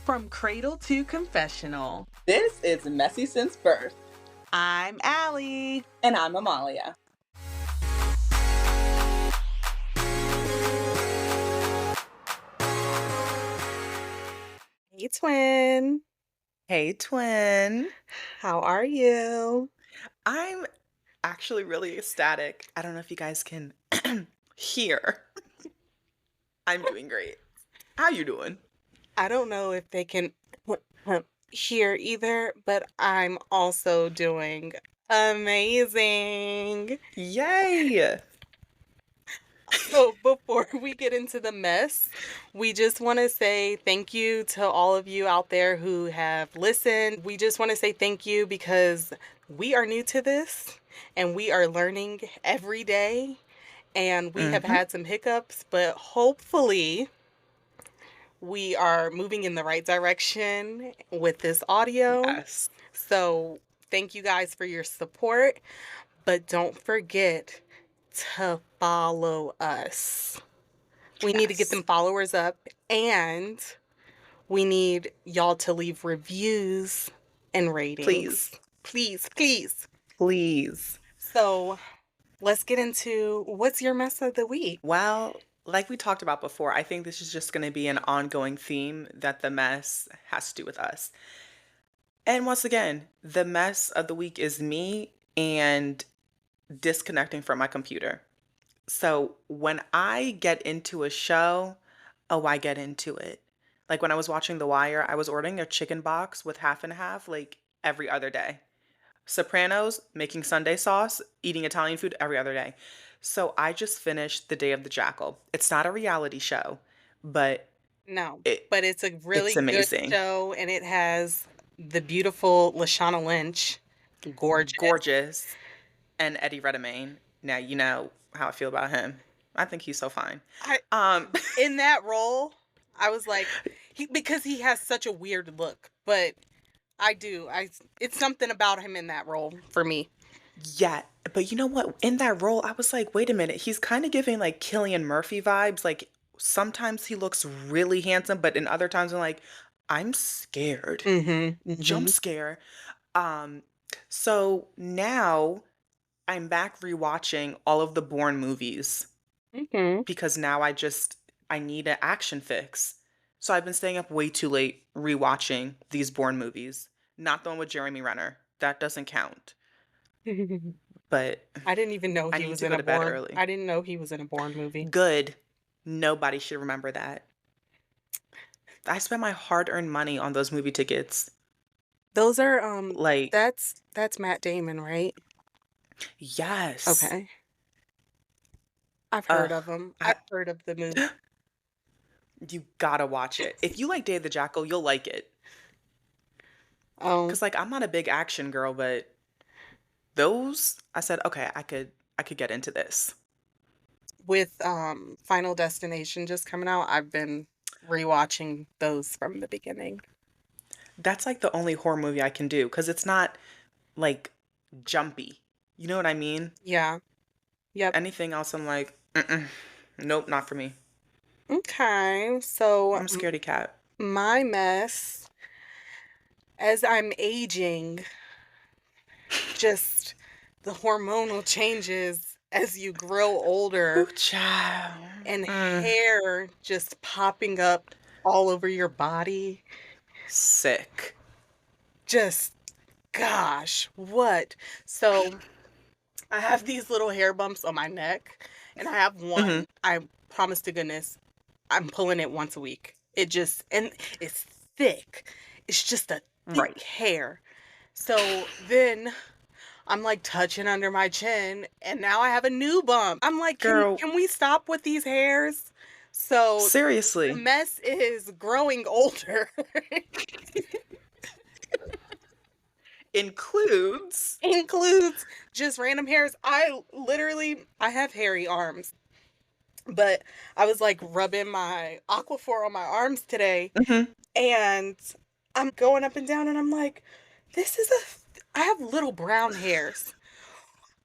From cradle to confessional, This is Messy Since Birth, I'm Allie. and I'm Amalia. Hey, twin. Hey, twin. How are you? I'm actually really ecstatic. I don't know if you guys can hear. I'm doing great. How you doing? I don't know if they can hear either, but I'm also doing amazing. Yay! So before we get into the mess, we just want to say thank you to all of you out there who have listened. We just want to say thank you because we are new to this and we are learning every day and we have had some hiccups, but hopefully we are moving in the right direction with this audio. Yes. So thank you guys for your support, but don't forget to follow us. We need to get them followers up, and we need y'all to leave reviews and ratings. Please, please. Please. So let's get into what's your mess of the week? Well, like we talked about before, I think this is just going to be an ongoing theme that the mess has to do with us. And once again, the mess of the week is me and disconnecting from my computer. So when I get into a show, I get into it. Like when I was watching The Wire, I was ordering a chicken box with half and half like every other day. Sopranos, making Sunday sauce, eating Italian food every other day. So I just finished The Day of the Jackal. It's not a reality show, but No, it, but it's a really it's good amazing. show, and it has the beautiful Lashana Lynch. Gorgeous. And Eddie Redmayne. Now you know how I feel about him. I think he's so fine. In that role, I was like, because he has such a weird look, but it's something about him in that role for me. Yeah, but you know what? In that role, I was like, wait a minute. He's kind of giving like Cillian Murphy vibes. Like sometimes he looks really handsome, but in other times I'm like, I'm scared. Jump scare. So now I'm back rewatching all of the Bourne movies because now I need an action fix. So I've been staying up way too late rewatching these Bourne movies. Not the one with Jeremy Renner. That doesn't count. But I didn't even know I he need was to in go a to bed Bourne. early. I didn't know he was in a Bourne movie. Good. Nobody should remember that. I spent my hard-earned money on those movie tickets. Those are Like, that's Matt Damon, right? yes. Okay. I've heard of him. I've heard of the movie. You gotta watch it. If you like Day of the Jackal, you'll like it. Oh, Cause like I'm not a big action girl, but those I said, okay, I could get into this. with Final Destination just coming out, I've been rewatching those from the beginning. That's like the only horror movie I can do because it's not like jumpy. You know what I mean? Yeah. Yep. Anything else, I'm like, nope, not for me. Okay, so I'm a scaredy cat. my mess, as I'm aging, just the hormonal changes as you grow older Ooh, child. and hair just popping up all over your body. Sick. Just, gosh, what? So I have these little hair bumps on my neck, and I have one. I promise to goodness, I'm pulling it once a week. And it's thick. It's just a thick hair. So then I'm like touching under my chin, and now I have a new bump. I'm like, Girl. can we stop with these hairs? So the Seriously. mess is growing older. Includes Just random hairs. I have hairy arms. But I was like rubbing my Aquaphor on my arms today, and I'm going up and down, and I'm like, I have little brown hairs.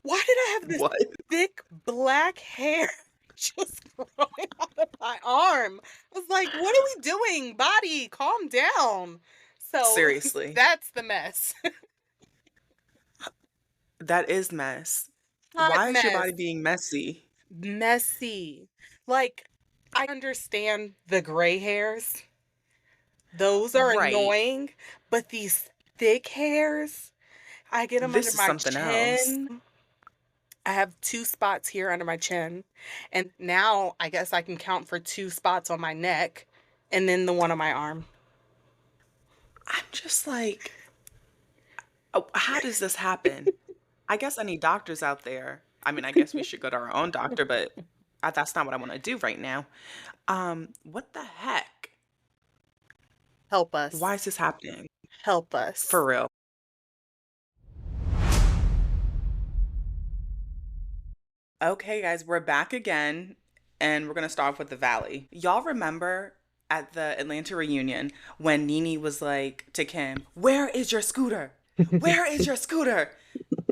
Why did I have this thick black hair just growing out of my arm. I was like, what are we doing? Body, calm down. So Seriously. that's the mess. That is mess. Hot Why is your mess. body being messy? Messy. Like, I understand the gray hairs. Those are Right. annoying, but these thick hairs, I get them under This is my something else. chin. I have 2 spots here under my chin, and now I guess I can count for 2 spots on my neck, and then the one on my arm. I'm just like, oh, how does this happen? I guess I need doctors out there. I mean, I guess we should go to our own doctor, but that's not what I want to do right now. What the heck? Help Why us. is this happening? Help For us. real. Okay, guys, we're back again, and we're gonna start off with the Valley. Y'all remember at the Atlanta reunion when Nene was like to Kim, "Where is your scooter? Where is your scooter?"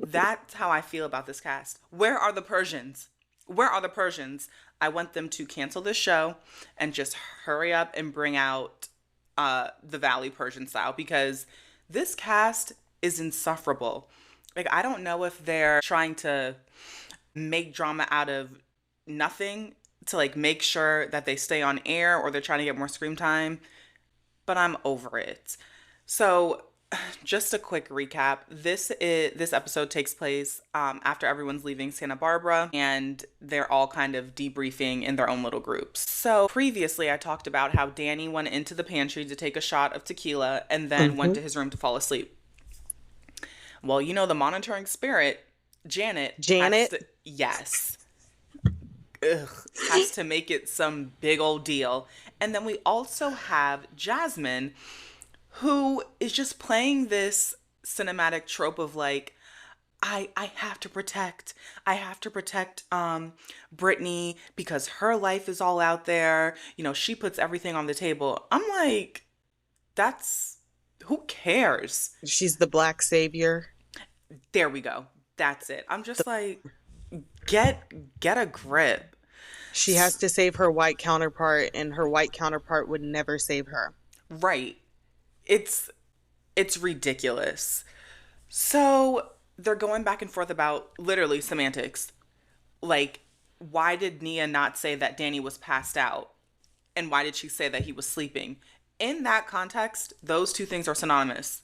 That's how I feel about this cast. Where are the Persians? Where are the Persians? I want them to cancel this show and just hurry up and bring out the Valley Persian style, because this cast is insufferable. Like, I don't know if they're trying to make drama out of nothing to like make sure that they stay on air, or they're trying to get more screen time, but I'm over it. So, just a quick recap. This episode takes place after everyone's leaving Santa Barbara, and they're all kind of debriefing in their own little groups. So previously, I talked about how Danny went into the pantry to take a shot of tequila and then went Mhm. to his room to fall asleep. Well, you know, the monitoring spirit, Janet, has Janet, to, yes, has to make it some big old deal. And then we also have Jasmine, who is just playing this cinematic trope of like, I have to protect. I have to protect Brittany because her life is all out there. You know, she puts everything on the table. I'm like, that's, who cares? she's the black savior. There we go. That's it. I'm The, just like, get a grip. she has to save her white counterpart, and her white counterpart would never save her. Right. It's it's ridiculous. So they're going back and forth about literally semantics. Like, why did Nia not say that Danny was passed out? And why did she say that he was sleeping? In that context, those two things are synonymous.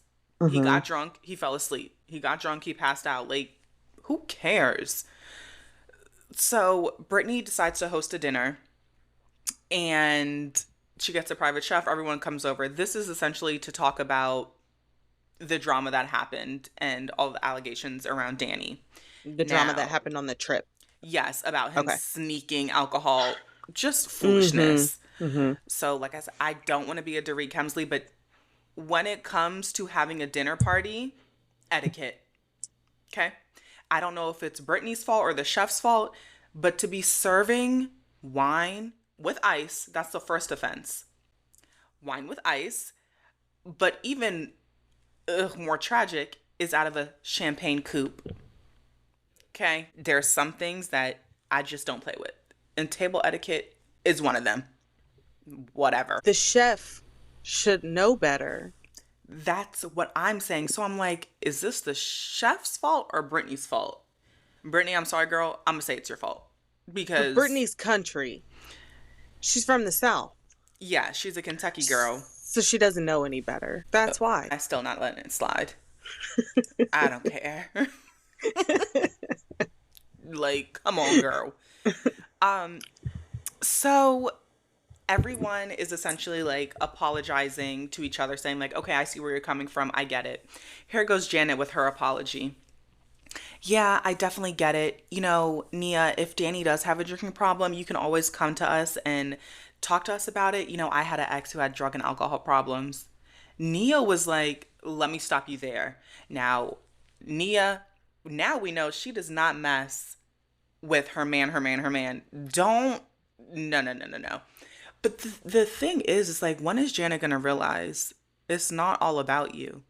He Mhm. got drunk, he fell asleep. He got drunk, he passed out. Like, who cares? So Brittany decides to host a dinner, and she gets a private chef. Everyone comes over. This is essentially to talk about the drama that happened and all the allegations around Danny. The drama that Now, happened on the trip. yes, about him Okay. sneaking alcohol, just Mm-hmm. foolishness. Mm-hmm. So, like I said, I don't want to be a Dorit Kemsley, but when it comes to having a dinner party, etiquette, okay? I don't know if it's Brittany's fault or the chef's fault, but to be serving wine with ice, that's the first offense. Wine with ice, but even more tragic is out of a champagne coupe. Okay, there's some things that I just don't play with, and table etiquette is one of them. Whatever. The chef should know better. That's what I'm saying. So I'm like, is this the chef's fault or Brittany's fault? Brittany, I'm sorry, girl. I'm gonna say it's your fault But because Brittany's country. She's from the South. yeah, she's a Kentucky girl. So she doesn't know any better. That's why. I'm still not letting it slide. I don't care. Like, come on, girl. Um, so everyone is essentially like apologizing to each other, saying like, okay, I see where you're coming from. I get it. Here goes Janet with her apology. Yeah, I definitely get it. You know, Nia, if Danny does have a drinking problem, you can always come to us and talk to us about it. You know, I had an ex who had drug and alcohol problems. Nia was like, let me stop you there. Now, Nia, now we know she does not mess with her man, her man, her man. Don't, no, no, no, no, no. But the thing is like, when is Janet gonna realize it's not all about you?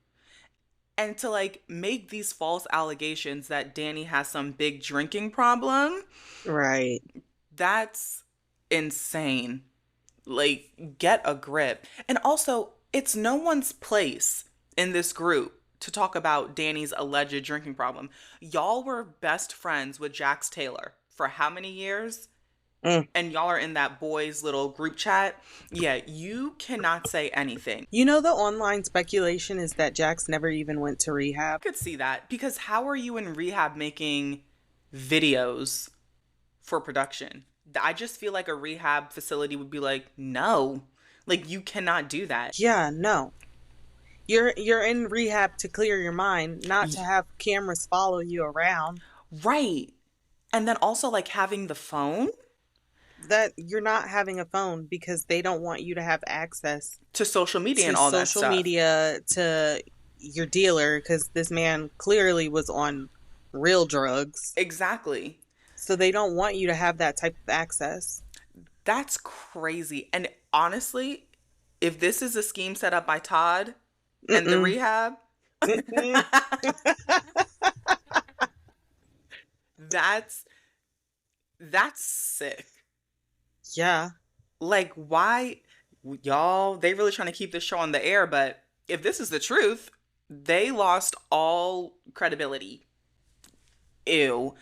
And to like make these false allegations that Danny has some big drinking problem, Right. That's insane. Like, get a grip. And also, it's no one's place in this group to talk about Danny's alleged drinking problem. Y'all were best friends with Jax Taylor for how many years? Mm. And y'all are in that boys' little group chat. Yeah, you cannot say anything. You know, the online speculation is that Jax never even went to rehab. I could see that because how are you in rehab making videos for production? I just feel like a rehab facility would be like, no, like you cannot do that. Yeah, no. You're in rehab to clear your mind, not to have cameras follow you around. Right. And then also like having the phone That you're not having a phone because they don't want you to have access to social media to and all that social stuff. media, to your dealer, because this man clearly was on real drugs. Exactly. So they don't want you to have that type of access. That's crazy. And honestly, if this is a scheme set up by Todd and the Mm-mm. rehab, Mm-mm. that's that's sick. Yeah. Like why y'all they really trying to keep this show on the air, but if this is the truth, they lost all credibility. Ew.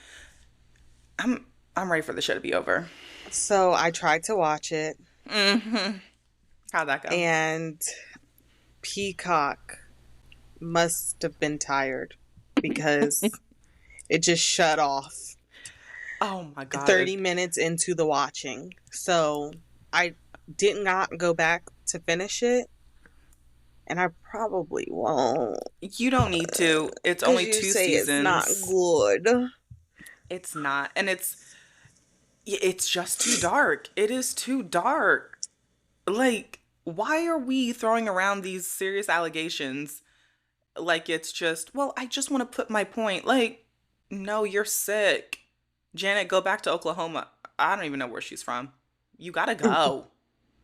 I'm ready for the show to be over. So I tried to watch it, Mhm. How'd that go? and Peacock must have been tired because it just shut off Oh my god. 30 minutes into the watching. So I did not go back to finish it, and I probably won't. You don't need to. It's Because only you two say it's not seasons. good. It's not. And it's just too dark. It is too dark. Like, why are we throwing around these serious allegations like it's just, well, I just want to put my point. Like, no, you're sick. Janet, go back to Oklahoma. I don't even know where she's from. You gotta go.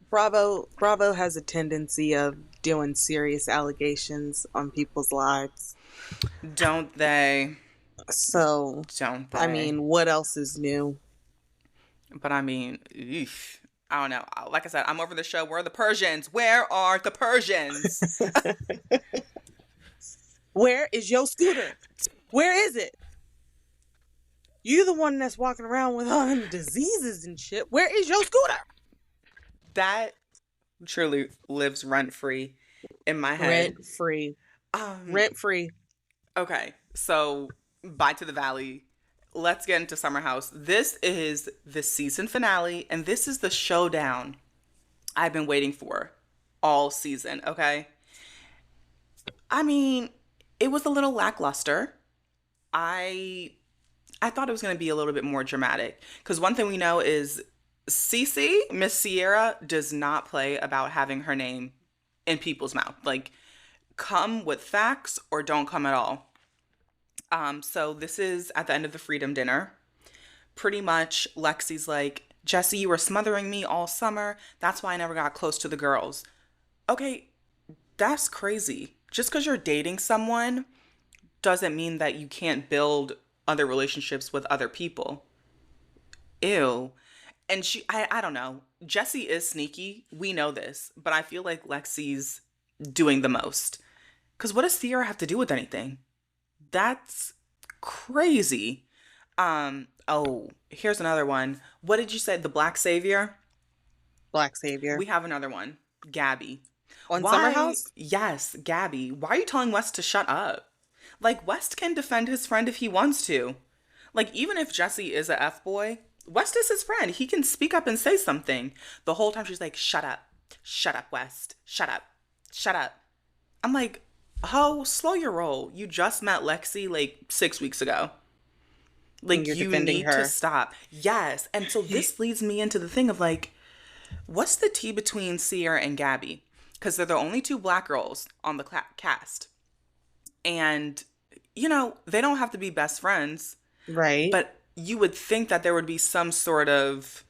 Bravo has a tendency of doing serious allegations on people's lives. Don't they? So, Don't they? I mean, what else is new? But I mean, eesh, I don't know. Like I said, I'm over the show. Where are the Persians? Where are the Persians? Where is your scooter? Where is it? You the one that's walking around with all them diseases and shit. Where is your scooter? That truly lives rent free in my head. Rent free. Um, Rent free. okay, so bye to the valley. Let's get into Summer House. This is the season finale, and this is the showdown I've been waiting for all season. Okay, I mean, it was a little lackluster. I thought it was going to be a little bit more dramatic because one thing we know is Cece, Miss Sierra, does not play about having her name in people's mouth. Like, come with facts or don't come at all. So this is at the end of the Freedom Dinner. Pretty much, Lexi's like, Jesse, you were smothering me all summer. That's why I never got close to the girls. Okay, that's crazy. Just because you're dating someone doesn't mean that you can't build other relationships with other people. Ew. And I don't know. Jessie is sneaky. We know this. But I feel like Lexi's doing the most. Because what does Sierra have to do with anything? That's crazy. Oh, here's another one. What did you say? The Black Savior? Black Savior. We have another one. Gabby. On Why? Summer House? Yes, Gabby. Why are you telling West to shut up? Like, West can defend his friend if he wants to. Like, even if Jesse is a F-boy, West is his friend. He can speak up and say something. The whole time she's like, shut up. Shut up, West. Shut up. Shut up. I'm like, oh, slow your roll. You just met Lexi like 6 weeks ago. Like, You're you defending need her. to stop. Yes. And so this leads me into the thing of like, what's the tea between Sierra and Gabby? Because they're the only two black girls on the cast. And, you know, they don't have to be best friends. Right. But you would think that there would be some sort of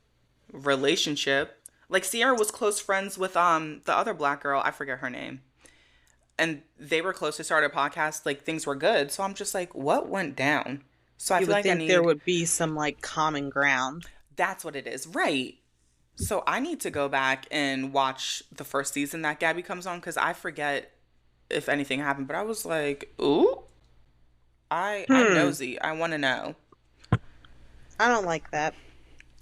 relationship. Like Sierra was close friends with the other black girl, I forget her name. And they were close to start a podcast, like things were good. So I'm just like, what went down? So I You feel would like I think need there would be some like common ground. That's what it is. Right. So I need to go back and watch the first season that Gabby comes on because I forget if anything happened. But I was like, ooh, I'm Hmm. nosy. I want to know. I don't like that.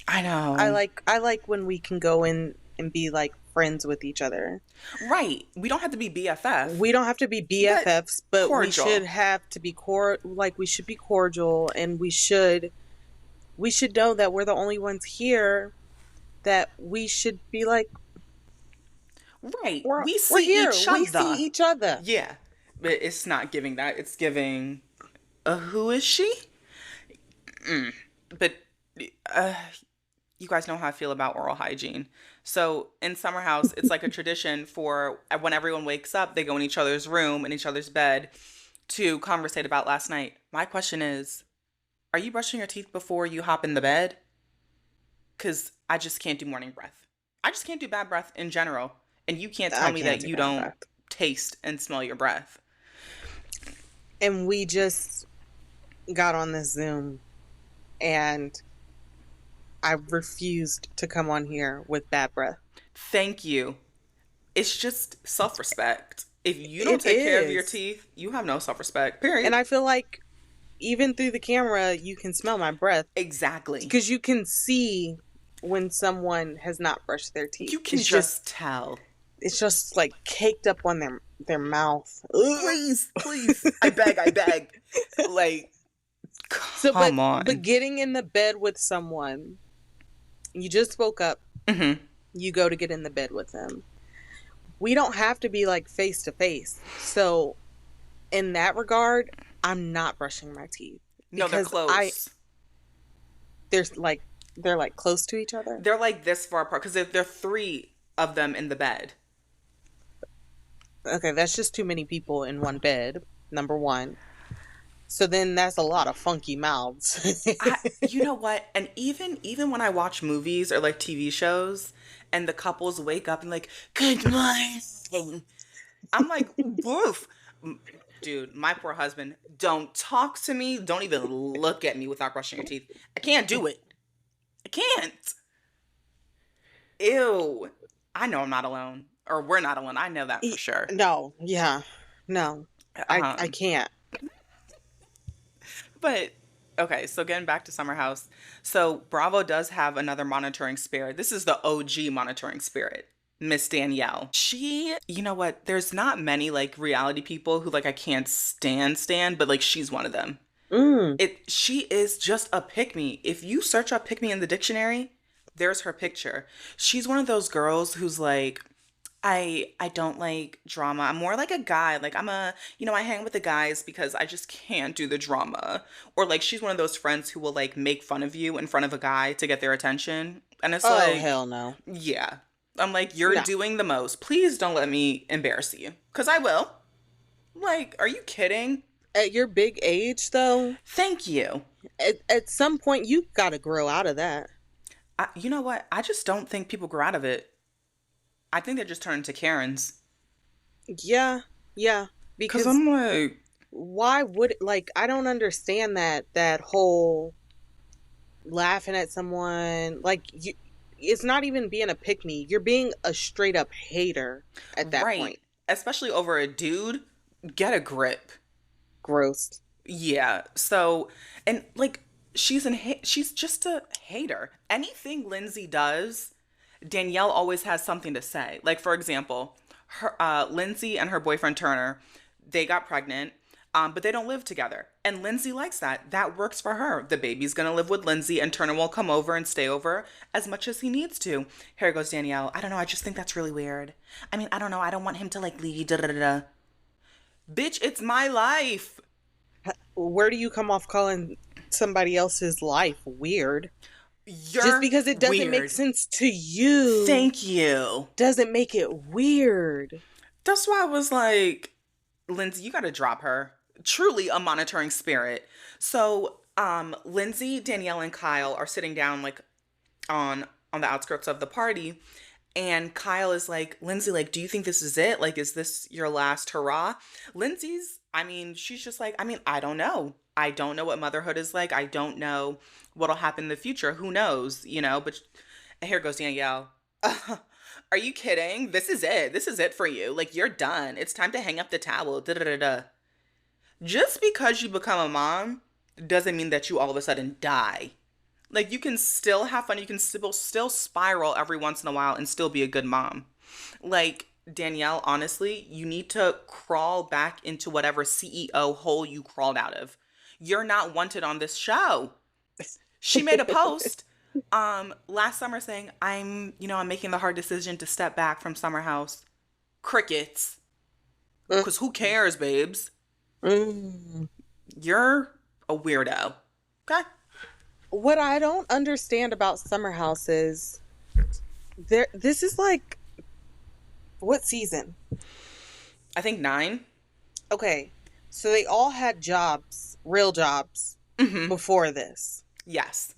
I I know. like I like when we can go in and be like friends with each other. Right. We don't have to be BFF, We don't have to be but BFFs, but we should cordial. have to be we should be cordial, and we should know that we're the only ones here, that we should be like, Right. we're We we're see here. each We see other. each other. Yeah. But it's not giving that. It's giving, who is she? But uh, you guys know how I feel about oral hygiene. So in Summer House, it's like a tradition for when everyone wakes up, they go in each other's room, in each other's bed to conversate about last night. My question is, are you brushing your teeth before you hop in the bed? Because I just can't do morning breath. I just can't do bad breath in general. And you can't tell I me can't that do you bad don't breath. taste and smell your breath. And we just got on this Zoom, and I refused to come on here with bad breath. Thank you. It's just self respect. If you don't It take care of your is. teeth, you have no self respect, period. And I feel like even through the camera, you can smell my breath, Exactly. because you can see when someone has not brushed their teeth. You can just tell. It's just like caked up on their mouth. Ugh. Please, please. I beg, I beg. Like, So, come but on. getting in the bed with someone, you just woke up, Mm-hmm. you go to get in the bed with them. We don't have to be like face to face. So, in that regard, I'm not brushing my teeth, No, they're because close. there's like they're like close to each other. They're like this far apart because there are three of them in the bed. Okay, that's just too many people in one bed. Number one. So then that's a lot of funky mouths. You know what? And even when I watch movies or like TV shows and the couples wake up and like, good morning. I'm like, woof. Dude, my poor husband, don't talk to me. Don't even look at me without brushing your teeth. I can't do it. I can't. Ew. I know I'm not alone. Or we're not alone. I know that for sure. No, yeah, no, I Um, can't. but okay, so getting back to Summer House. So Bravo does have another monitoring spirit. This is the OG monitoring spirit. Miss Danielle. She, you know what? There's not many like reality people who like I can't stand, but like she's one of them. Mm. She is just a pick me. If you search up pick me in the dictionary, there's her picture. She's one of those girls who's like, I don't like drama. I'm more like a guy. Like I hang with the guys because I just can't do the drama. Or like she's one of those friends who will like make fun of you in front of a guy to get their attention. And it's Oh, like, hell no. yeah. I'm like, you're No. doing the most. Please don't let me embarrass you. Cause I will. Like, are you kidding? At your big age, though, Thank you. at some point you gotta grow out of that. You know what? I just don't think people grow out of it. I think they just turn into Karens. Yeah, yeah. Cause Because I'm like, why would, like, I don't understand that whole laughing at someone, like, it's not even being a pick me. You're being a straight up hater at that right. point. Especially over a dude. Get a grip. Gross. Yeah. So, and like, she's just a hater. Anything Lindsay does, Danielle always has something to say. Like, for example, her Lindsay and her boyfriend Turner, they got pregnant, but they don't live together. And Lindsay likes that. That works for her. The baby's gonna live with Lindsay, and Turner will come over and stay over as much as he needs to. Here goes Danielle. I don't know. I just think that's really weird. I mean, I don't know. I don't want him to like leave. Da da da da. Bitch, it's my life. Where do you come off calling somebody else's life weird? Just You're because it doesn't make weird. sense to you Thank you. doesn't make it weird. That's why I was like, Lindsay, you gotta drop her. Truly a monitoring spirit. So, Lindsay, Danielle, and Kyle are sitting down like on the outskirts of the party. And Kyle is like, Lindsay, like, do you think this is it? Like, is this your last hurrah? Lindsay's, I mean, she's just like, I mean, I don't know. I don't know what motherhood is like. I don't know what'll happen in the future. Who knows, but here goes Danielle. Are you kidding? This is it. This is it for you. Like, you're done. It's time to hang up the towel. Da da da da. Just because you become a mom doesn't mean that you all of a sudden die. Like, you can still have fun. You can still spiral every once in a while and still be a good mom. Like, Danielle, honestly, you need to crawl back into whatever CEO hole you crawled out of. You're not wanted on this show. She made a post last summer saying, I'm making the hard decision to step back from Summer House. Crickets. Cause who cares, babes? Mm. You're a weirdo. Okay? What I don't understand about Summer House is this is like, what season? I think 9. Okay, so they all had jobs, real jobs, before this. Yes.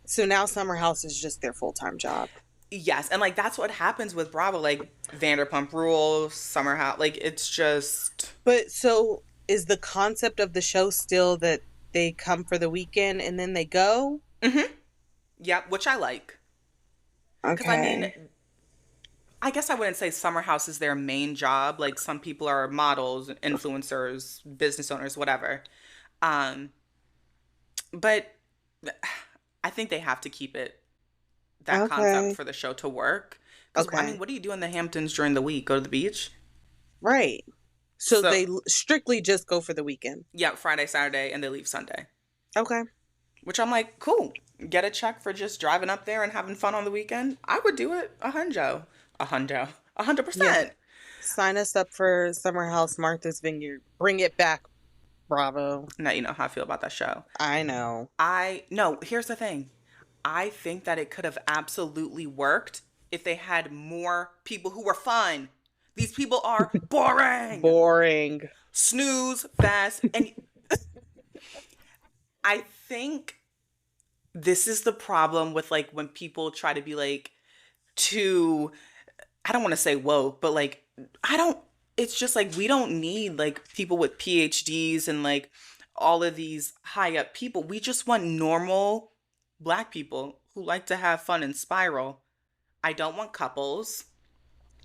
So now Summer House is just their full-time job. Yes, and like that's what happens with Bravo, like Vanderpump Rules, Summer House, like it's just. But so is the concept of the show still that they come for the weekend and then they go? Yeah, which I like. Okay. Because I mean, I guess I wouldn't say Summer House is their main job. Like some people are models, influencers, business owners, whatever. But I think they have to keep that concept for the show to work. Because I mean, what do you do in the Hamptons during the week? Go to the beach? Right. So they strictly just go for the weekend. Yeah, Friday, Saturday, and they leave Sunday. Okay. Which I'm like, cool. Get a check for just driving up there and having fun on the weekend. I would do it. 100%. Yeah. Sign us up for Summer House Martha's Vineyard. Bring it back, Bravo. Now you know how I feel about that show. I know. No, here's the thing. I think that it could have absolutely worked if they had more people who were fun. These people are boring. Boring. Snooze, fast, and I think this is the problem with like when people try to be like I don't want to say woke, but like it's just like we don't need like people with PhDs and like all of these high up people. We just want normal Black people who like to have fun and spiral. I don't want couples.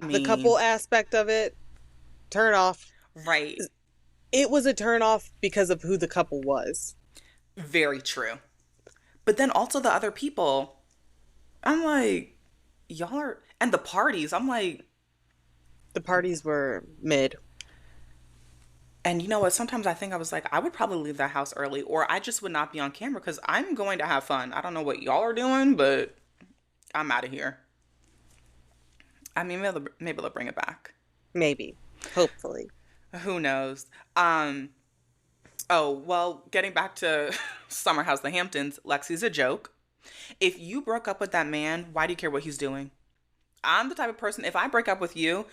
The couple aspect of it, turn off. Right. It was a turn off because of who the couple was. Very true. But then also the other people, I'm like, y'all are, and the parties, I'm like. The parties were mid. And you know what? Sometimes I think I was like, I would probably leave that house early, or I just would not be on camera because I'm going to have fun. I don't know what y'all are doing, but I'm out of here. I mean, maybe they'll bring it back. Maybe. Hopefully. Who knows? Oh, well, getting back to Summer House, the Hamptons, Lexi's a joke. If you broke up with that man, why do you care what he's doing? I'm the type of person, if I break up with you,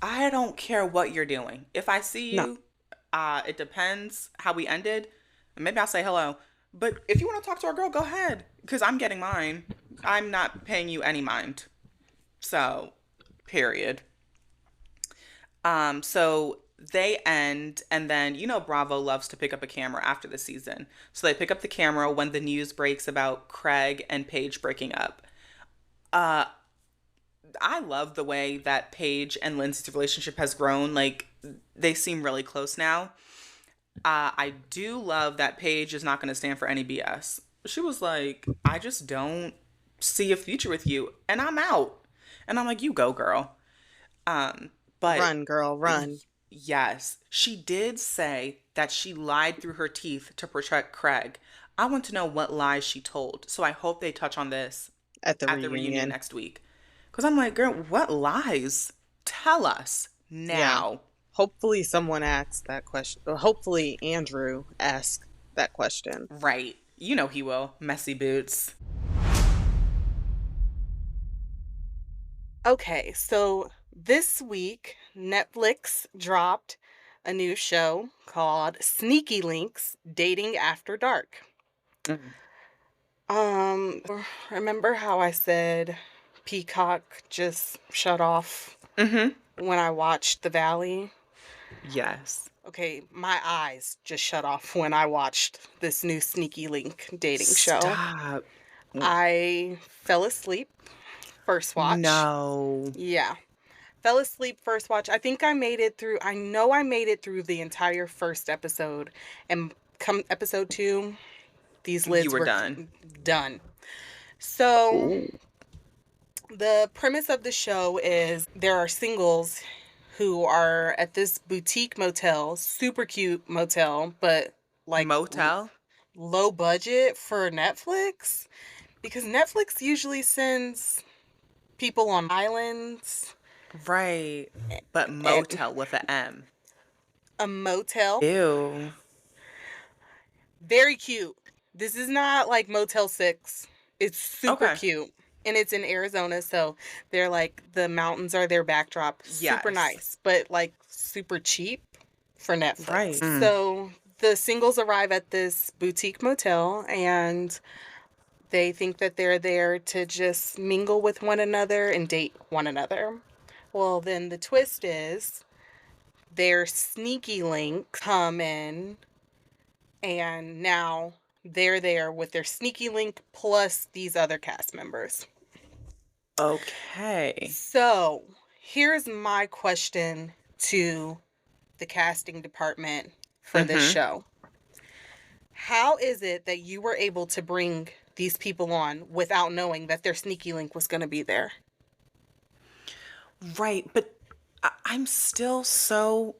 I don't care what you're doing. If I see you, it depends how we ended. Maybe I'll say hello. But if you want to talk to our girl, go ahead. Because I'm getting mine. I'm not paying you any mind. So, period. So they end, and then, Bravo loves to pick up a camera after the season. So they pick up the camera when the news breaks about Craig and Paige breaking up. I love the way that Paige and Lindsay's relationship has grown. Like, they seem really close now. I do love that Paige is not going to stand for any BS. She was like, I just don't see a future with you, and I'm out. And I'm like, you go, girl. But run, girl, run. Yes. She did say that she lied through her teeth to protect Craig. I want to know what lies she told. So I hope they touch on this at the reunion next week. Because I'm like, girl, what lies? Tell us now. Yeah. Hopefully someone asks that question. Hopefully Andrew asks that question. Right. You know he will. Messy boots. Okay, so this week, Netflix dropped a new show called Sneaky Links Dating After Dark. Remember how I said Peacock just shut off when I watched The Valley? Yes. Okay, my eyes just shut off when I watched this new Sneaky Link dating show. Stop. I fell asleep first watch. No. Yeah. Fell asleep first watch. I think I made it through. I know I made it through the entire first episode. And come episode 2, these You lids were were done. done. So, Ooh. the premise of the show is there are singles who are at this boutique motel, super cute motel, but like Motel? low budget for Netflix because Netflix usually sends people on islands Right. But and motel with a M. a motel. Ew. Very cute. This is not like Motel 6. It's super Okay. cute. And it's in Arizona, so they're like the mountains are their backdrop. Super Yes. nice, but like super cheap for Netflix. Right. So the singles arrive at this boutique motel and they think that they're there to just mingle with one another and date one another. Well, then the twist is their sneaky link come in and now they're there with their sneaky link plus these other cast members. Okay. So, here's my question to the casting department for this Mm-hmm. show. How is it that you were able to bring these people on without knowing that their sneaky link was going to be there? Right. But I'm still so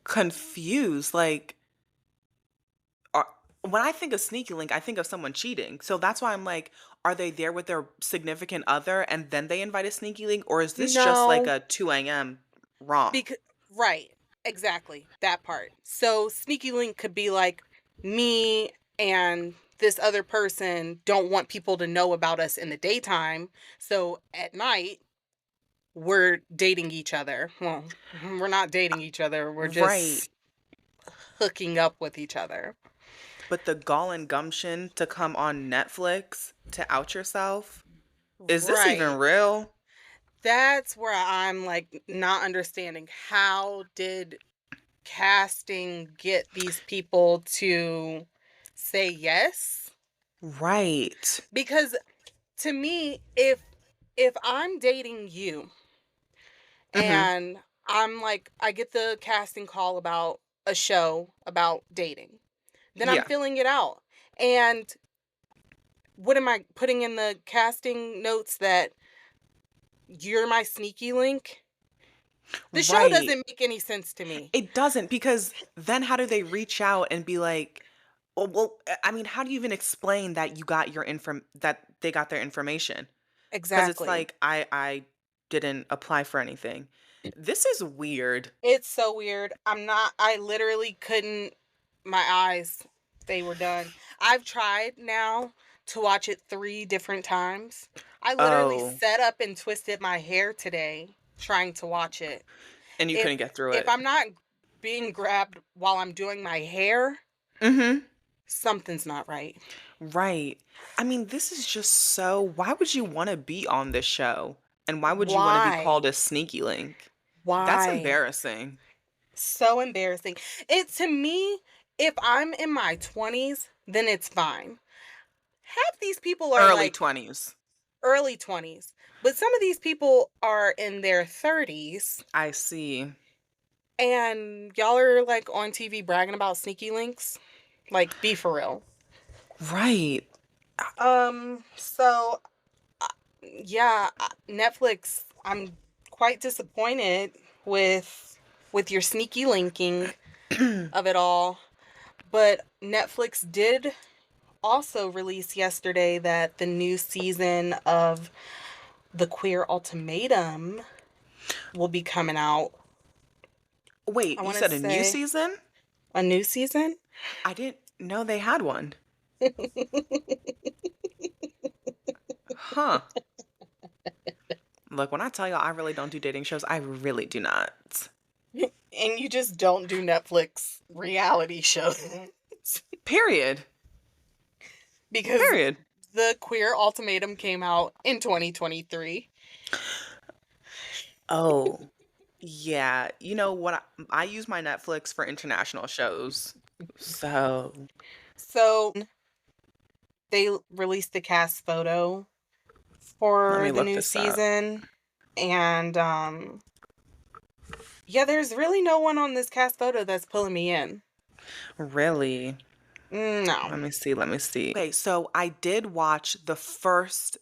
confused. Like, when I think of sneaky link, I think of someone cheating. So that's why I'm like, are they there with their significant other and then they invite a sneaky link? Or is this just like No, a 2 a.m. romp? because right, exactly, that part. So sneaky link could be like me and this other person don't want people to know about us in the daytime. So at night we're dating each other. Well, we're not dating each other. We're Right. just hooking up with each other. But the gall and gumption to come on Netflix to out yourself, is this even Right. real? That's where I'm like not understanding. How did casting get these people to say yes? Right. Because to me, if I'm dating you Mm-hmm. and I'm like I get the casting call about a show about dating, then I'm Yeah. filling it out. And what am I putting in the casting notes that you're my sneaky link? The show Right. doesn't make any sense to me. It doesn't, because then how do they reach out and be like, I mean, how do you even explain that you got your that they got their information? Because it's Exactly. like I didn't apply for anything. This is weird. It's so weird. I literally couldn't, my eyes, they were done. I've tried now to watch it 3 different times. I literally Oh, set up and twisted my hair today trying to watch it. and you If couldn't get through if it. I'm not being grabbed while I'm doing my hair, Mm-hmm. something's not right. Right. I mean, this is just so. Why would you want to be on this show? And why would you want to be called Why? a sneaky link? That's Why? embarrassing. So embarrassing. It to me, if I'm in my 20s, then it's fine. Half these people are Early like 20s. early 20s, but some of these people are in their 30s I see. and y'all are like on TV bragging about sneaky links. Like be for real. Right. So yeah, Netflix, I'm quite disappointed with your sneaky linking of it all. But Netflix did also release yesterday that the new season of The Queer Ultimatum will be coming out. I Wait, you want to said a new say season? a new season. I didn't know they had one. Huh. Look, when I tell y'all I really don't do dating shows, I really do not. And you just don't do Netflix reality shows Period. because Period. The Queer Ultimatum came out in 2023. Oh. Yeah, you know what? I use my Netflix for international shows. So, So they released the cast photo let for me the look new this up. season. And yeah, there's really no one on this cast photo that's pulling me in. Really? No. Let me see, let me see. Okay, so I did watch the first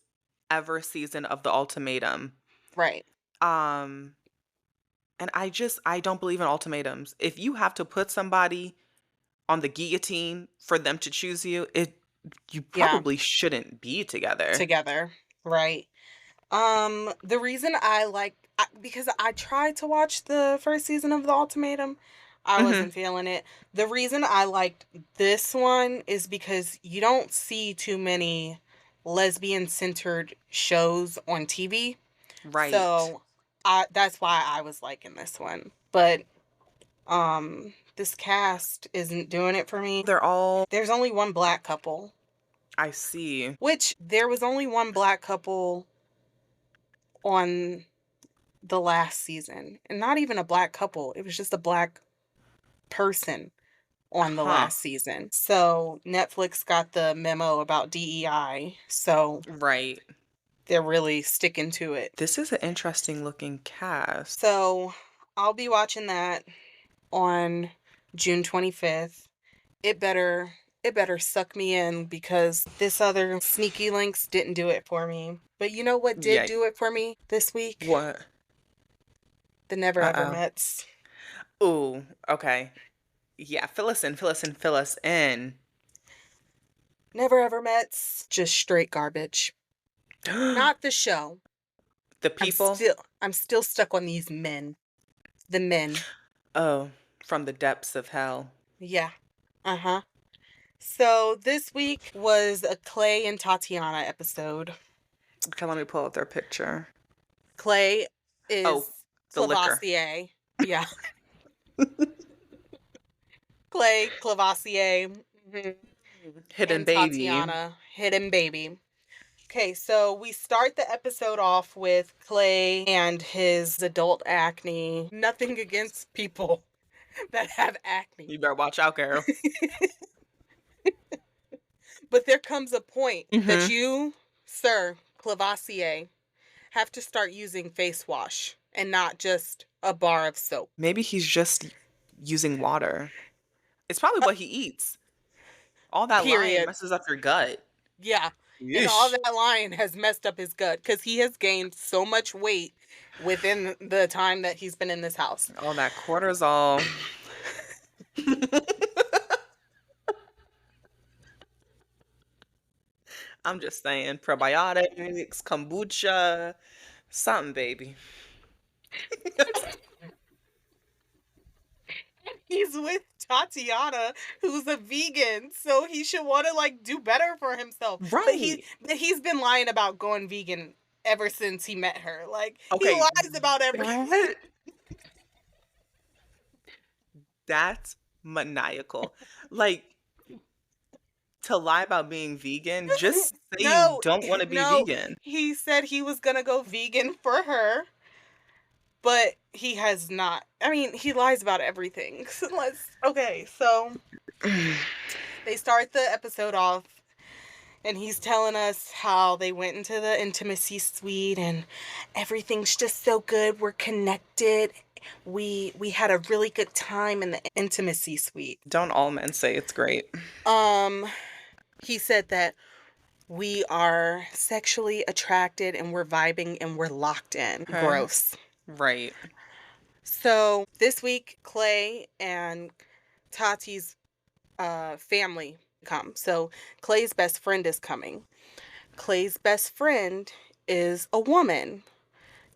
ever season of The Ultimatum. Right. Um, and I don't believe in ultimatums. If you have to put somebody on the guillotine for them to choose you, you Yeah. probably shouldn't be together. Together. Right. The reason because I tried to watch the first season of The Ultimatum, I Mhm. wasn't feeling it. The reason I liked this one is because you don't see too many lesbian-centered shows on TV. Right. So, that's why I was liking this one. But this cast isn't doing it for me. They're all There's only one black couple, I see. which there was only one black couple on the last season, and not even a black couple. It was just a black person on the Huh. last season. So Netflix got the memo about DEI, so Right. they're really sticking to it. This is an interesting looking cast. So I'll be watching that on June 25th. It better it better suck me in because this other sneaky links didn't do it for me. But you know what did Yeah. do it for me this week? What? The Never Ever Uh-oh. Mets. Ooh, okay. Yeah, fill us in, fill us in, fill us in. Never Ever Mets. Just straight garbage. The Not the show. people? I'm still stuck on these men. The men. Oh, from the depths of hell. Yeah. Uh-huh. So this week was a Clay and Tatiana episode. Okay, let me pull up their picture. Clay Oh, is the liquor. Clavassier. Yeah. Clay, Clavassier, Hidden and baby. Tatiana, hidden baby. Okay, so we start the episode off with Clay and his adult acne. Nothing against people that have acne. You better watch out, girl. But there comes a point that Mm-hmm. you, Sir Clavassier, have to start using face wash and not just a bar of soap. Maybe he's just using water. It's probably what he eats. All that lying Period. messes up your gut. Yeah. And all Yeesh. that lying has messed up his gut because he has gained so much weight within the time that he's been in this house. All that cortisol. I'm just saying, probiotics, kombucha, something, baby. He's with Tatiana, who's a vegan, so he should want to like do better for himself. Right. But he's been lying about going vegan ever since he met her. Like he Okay. lies about everything. That's maniacal. Like, to lie about being vegan, just say you No, don't want to be no. vegan. He said he was gonna go vegan for her, but he has not. I mean, he lies about everything. Okay, so they start the episode off and he's telling us how they went into the intimacy suite and everything's just so good. We're connected. We had a really good time in the intimacy suite. Don't all men say it's great? He said that we are sexually attracted and we're vibing and we're locked in. Okay. Gross. Right. So this week, Clay and Tati's family come. So Clay's best friend is coming. Clay's best friend is a woman.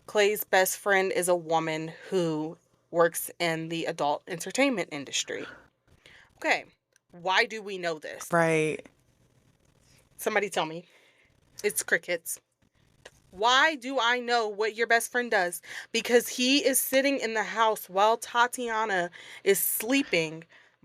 Clay's best friend is a woman who works in the adult entertainment industry. Okay, why do we know this? Right. Somebody tell me. It's crickets. Why do I know what your best friend does? Because he is sitting in the house while Tatiana is sleeping,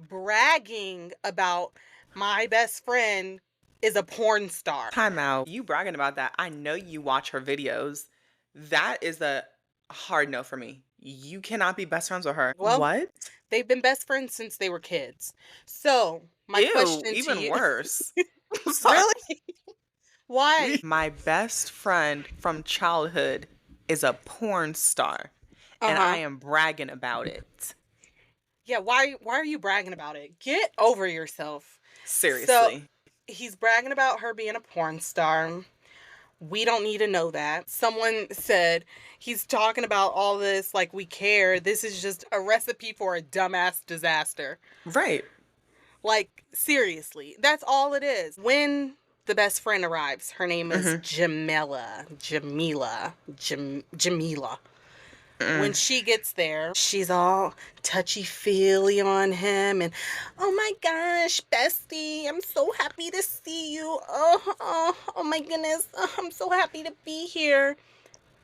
bragging about my best friend is a porn star. Time out. You bragging about that. I know you watch her videos. That is a hard no for me. You cannot be best friends with her. Well, What? they've been best friends since they were kids. So, my Ew, question to even you worse. Sorry. really? Why? My best friend from childhood is a porn star, and I Uh-huh. am bragging about it. Yeah, why are you bragging about it? Get over yourself. So, Seriously. he's bragging about her being a porn star. We don't need to know that. Someone said he's talking about all this like we care. This is just a recipe for a dumbass disaster. Right. Like, seriously, that's all it is. When the best friend arrives, her name is Mm-hmm. Jamila. When Mm. she gets there, she's all touchy-feely on him and, oh my gosh, bestie, I'm so happy to see you. Oh my goodness, I'm so happy to be here.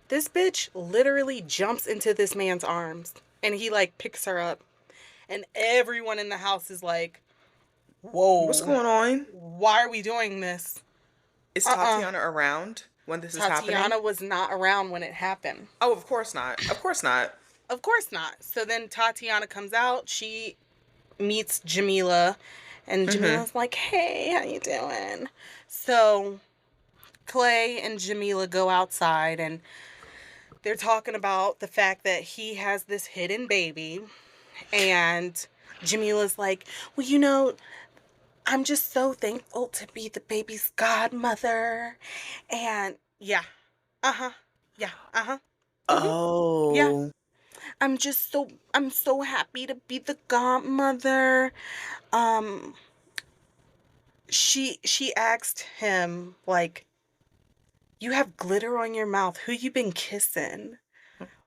This bitch literally jumps into this man's arms and he like picks her up. And everyone in the house is like, What's whoa, going on? why are we doing this? Is Uh-uh. Tatiana around when this is happening? Tatiana was not around when it happened. Oh, of course not. Of course not. Of course not. So then Tatiana comes out. She meets Jamila, and Mm-hmm. Jamila's like, "Hey, how you doing?" So Clay and Jamila go outside, and they're talking about the fact that he has this hidden baby, and Jamila's like, "Well, I'm just so thankful to be the baby's godmother," and yeah, uh-huh, yeah, uh-huh, yeah. Oh. I'm so happy to be the godmother. Um, she asked him like, "You have glitter on your mouth. Who you been kissing?"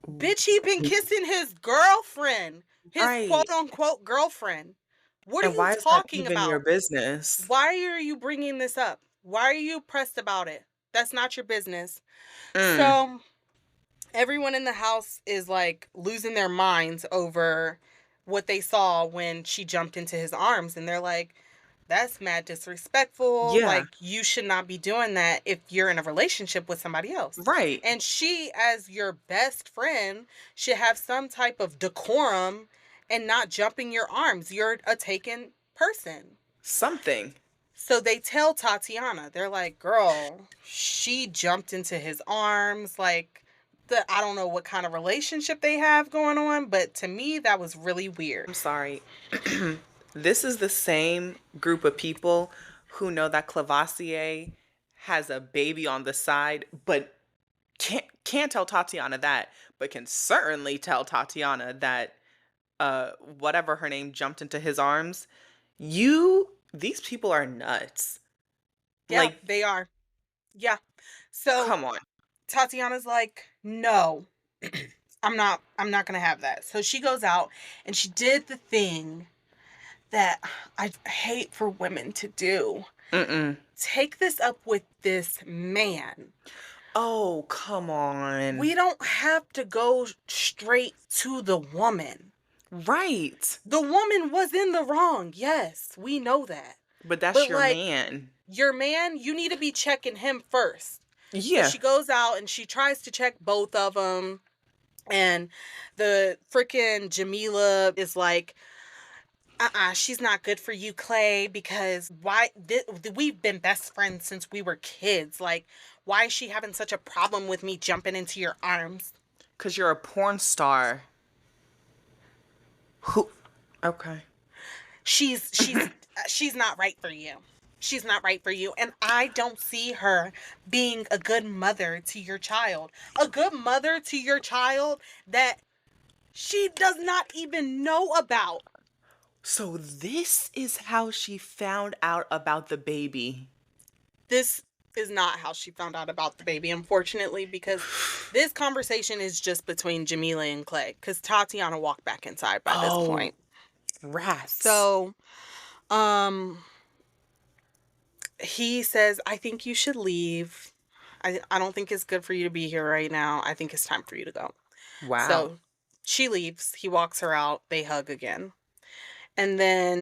Bitch, he been kissing his girlfriend. His quote Right. unquote girlfriend. What are And you why is that talking even your about? business? Why are you bringing this up? Why are you pressed about it? That's not your business. Mm. So, everyone in the house is like losing their minds over what they saw when she jumped into his arms, and they're like, that's mad disrespectful. Yeah. Like, you should not be doing that if you're in a relationship with somebody else. Right. And she, as your best friend, should have some type of decorum and not jumping your arms. You're a taken person. Something. So they tell Tatiana, they're like, girl, she jumped into his arms. Like, I don't know what kind of relationship they have going on, but to me, that was really weird. I'm sorry. This is the same group of people who know that Clavassier has a baby on the side, but can't tell Tatiana that, but can certainly tell Tatiana that whatever her name jumped into his arms. These people are nuts. Yeah, Like, they are. Yeah. So come on. Tatiana's like, no, I'm not gonna have that. So she goes out and she did the thing that I hate for women to do. Mm-mm. Take this up with this man. Oh, come on. We don't have to go straight to the woman. Right. The woman was in the wrong. Yes, we know that. But that's But your like, man. your man, you need to be checking him first. So Yeah. she goes out and she tries to check both of them. And the freaking Jamila is like, she's not good for you, Clay, because we've been best friends since we were kids. Like, why is she having such a problem with me jumping into your arms? Because you're a porn star. Who? Okay. She's not right for you. She's not right for you. And I don't see her being a good mother to your child. A good mother to your child that she does not even know about. So this is how she found out about the baby. This is not how she found out about the baby, unfortunately, because this conversation is just between Jamila and Clay, because Tatiana walked back inside by this Oh, point. rats. So, um, he says, I think you should leave. I don't think it's good for you to be here right now. I think it's time for you to go. Wow. So she leaves. He walks her out. They hug again. And then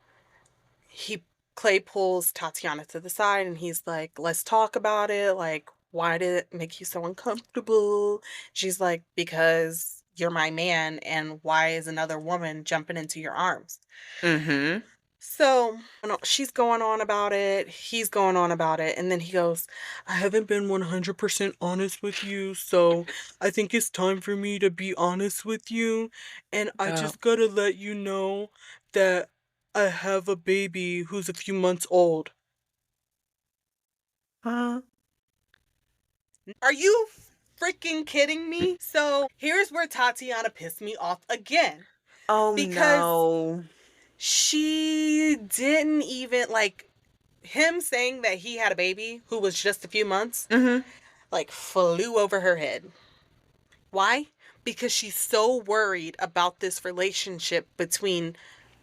Clay pulls Tatiana to the side and he's like, let's talk about it. Like, why did it make you so uncomfortable? She's like, because you're my man, and why is another woman jumping into your arms? Mhm. So, she's going on about it, he's going on about it, and then he goes, "I haven't been 100% honest with you, so I think it's time for me to be honest with you, and I Oh. just gotta let you know that I have a baby who's a few months old." Huh? Are you freaking kidding me? So, here's where Tatiana pissed me off again, Oh, because no. she didn't even, like, him saying that he had a baby who was just a few months, Mhm. like, flew over her head. Why? Because she's so worried about this relationship between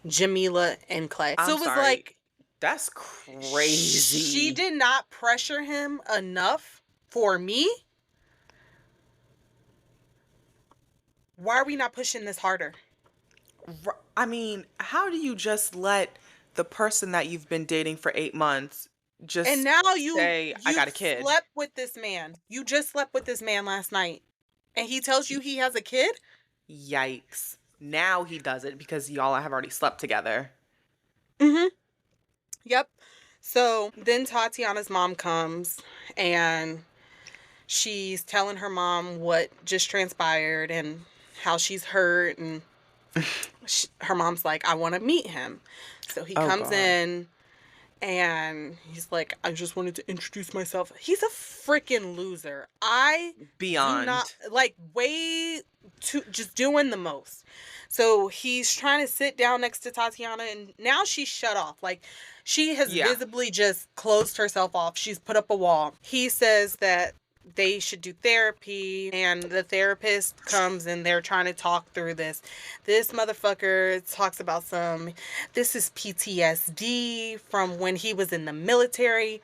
Jamila and Clay. So I'm it was sorry. like, That's she crazy. did not pressure him enough for me. Why are we not pushing this harder? I mean, how do you just let the person that you've been dating for 8 months And just now say, "I got you've a kid"? slept with this man. You just slept with this man last night. And he tells you he has a kid? Yikes. Now he does it because y'all have already slept together. Mhm. Yep. So then Tatiana's mom comes and she's telling her mom what just transpired and how she's hurt. And her mom's like, "I want to meet him." So he Oh comes God. in and he's like, "I just wanted to introduce myself." He's a freaking loser. I do not Beyond. like, way too, just doing the most. So he's trying to sit down next to Tatiana, and now she's shut off. Like, she has Yeah. visibly just closed herself off. She's put up a wall. He says that they should do therapy, and the therapist comes and they're trying to talk through this. This motherfucker talks about this is PTSD from when he was in the military.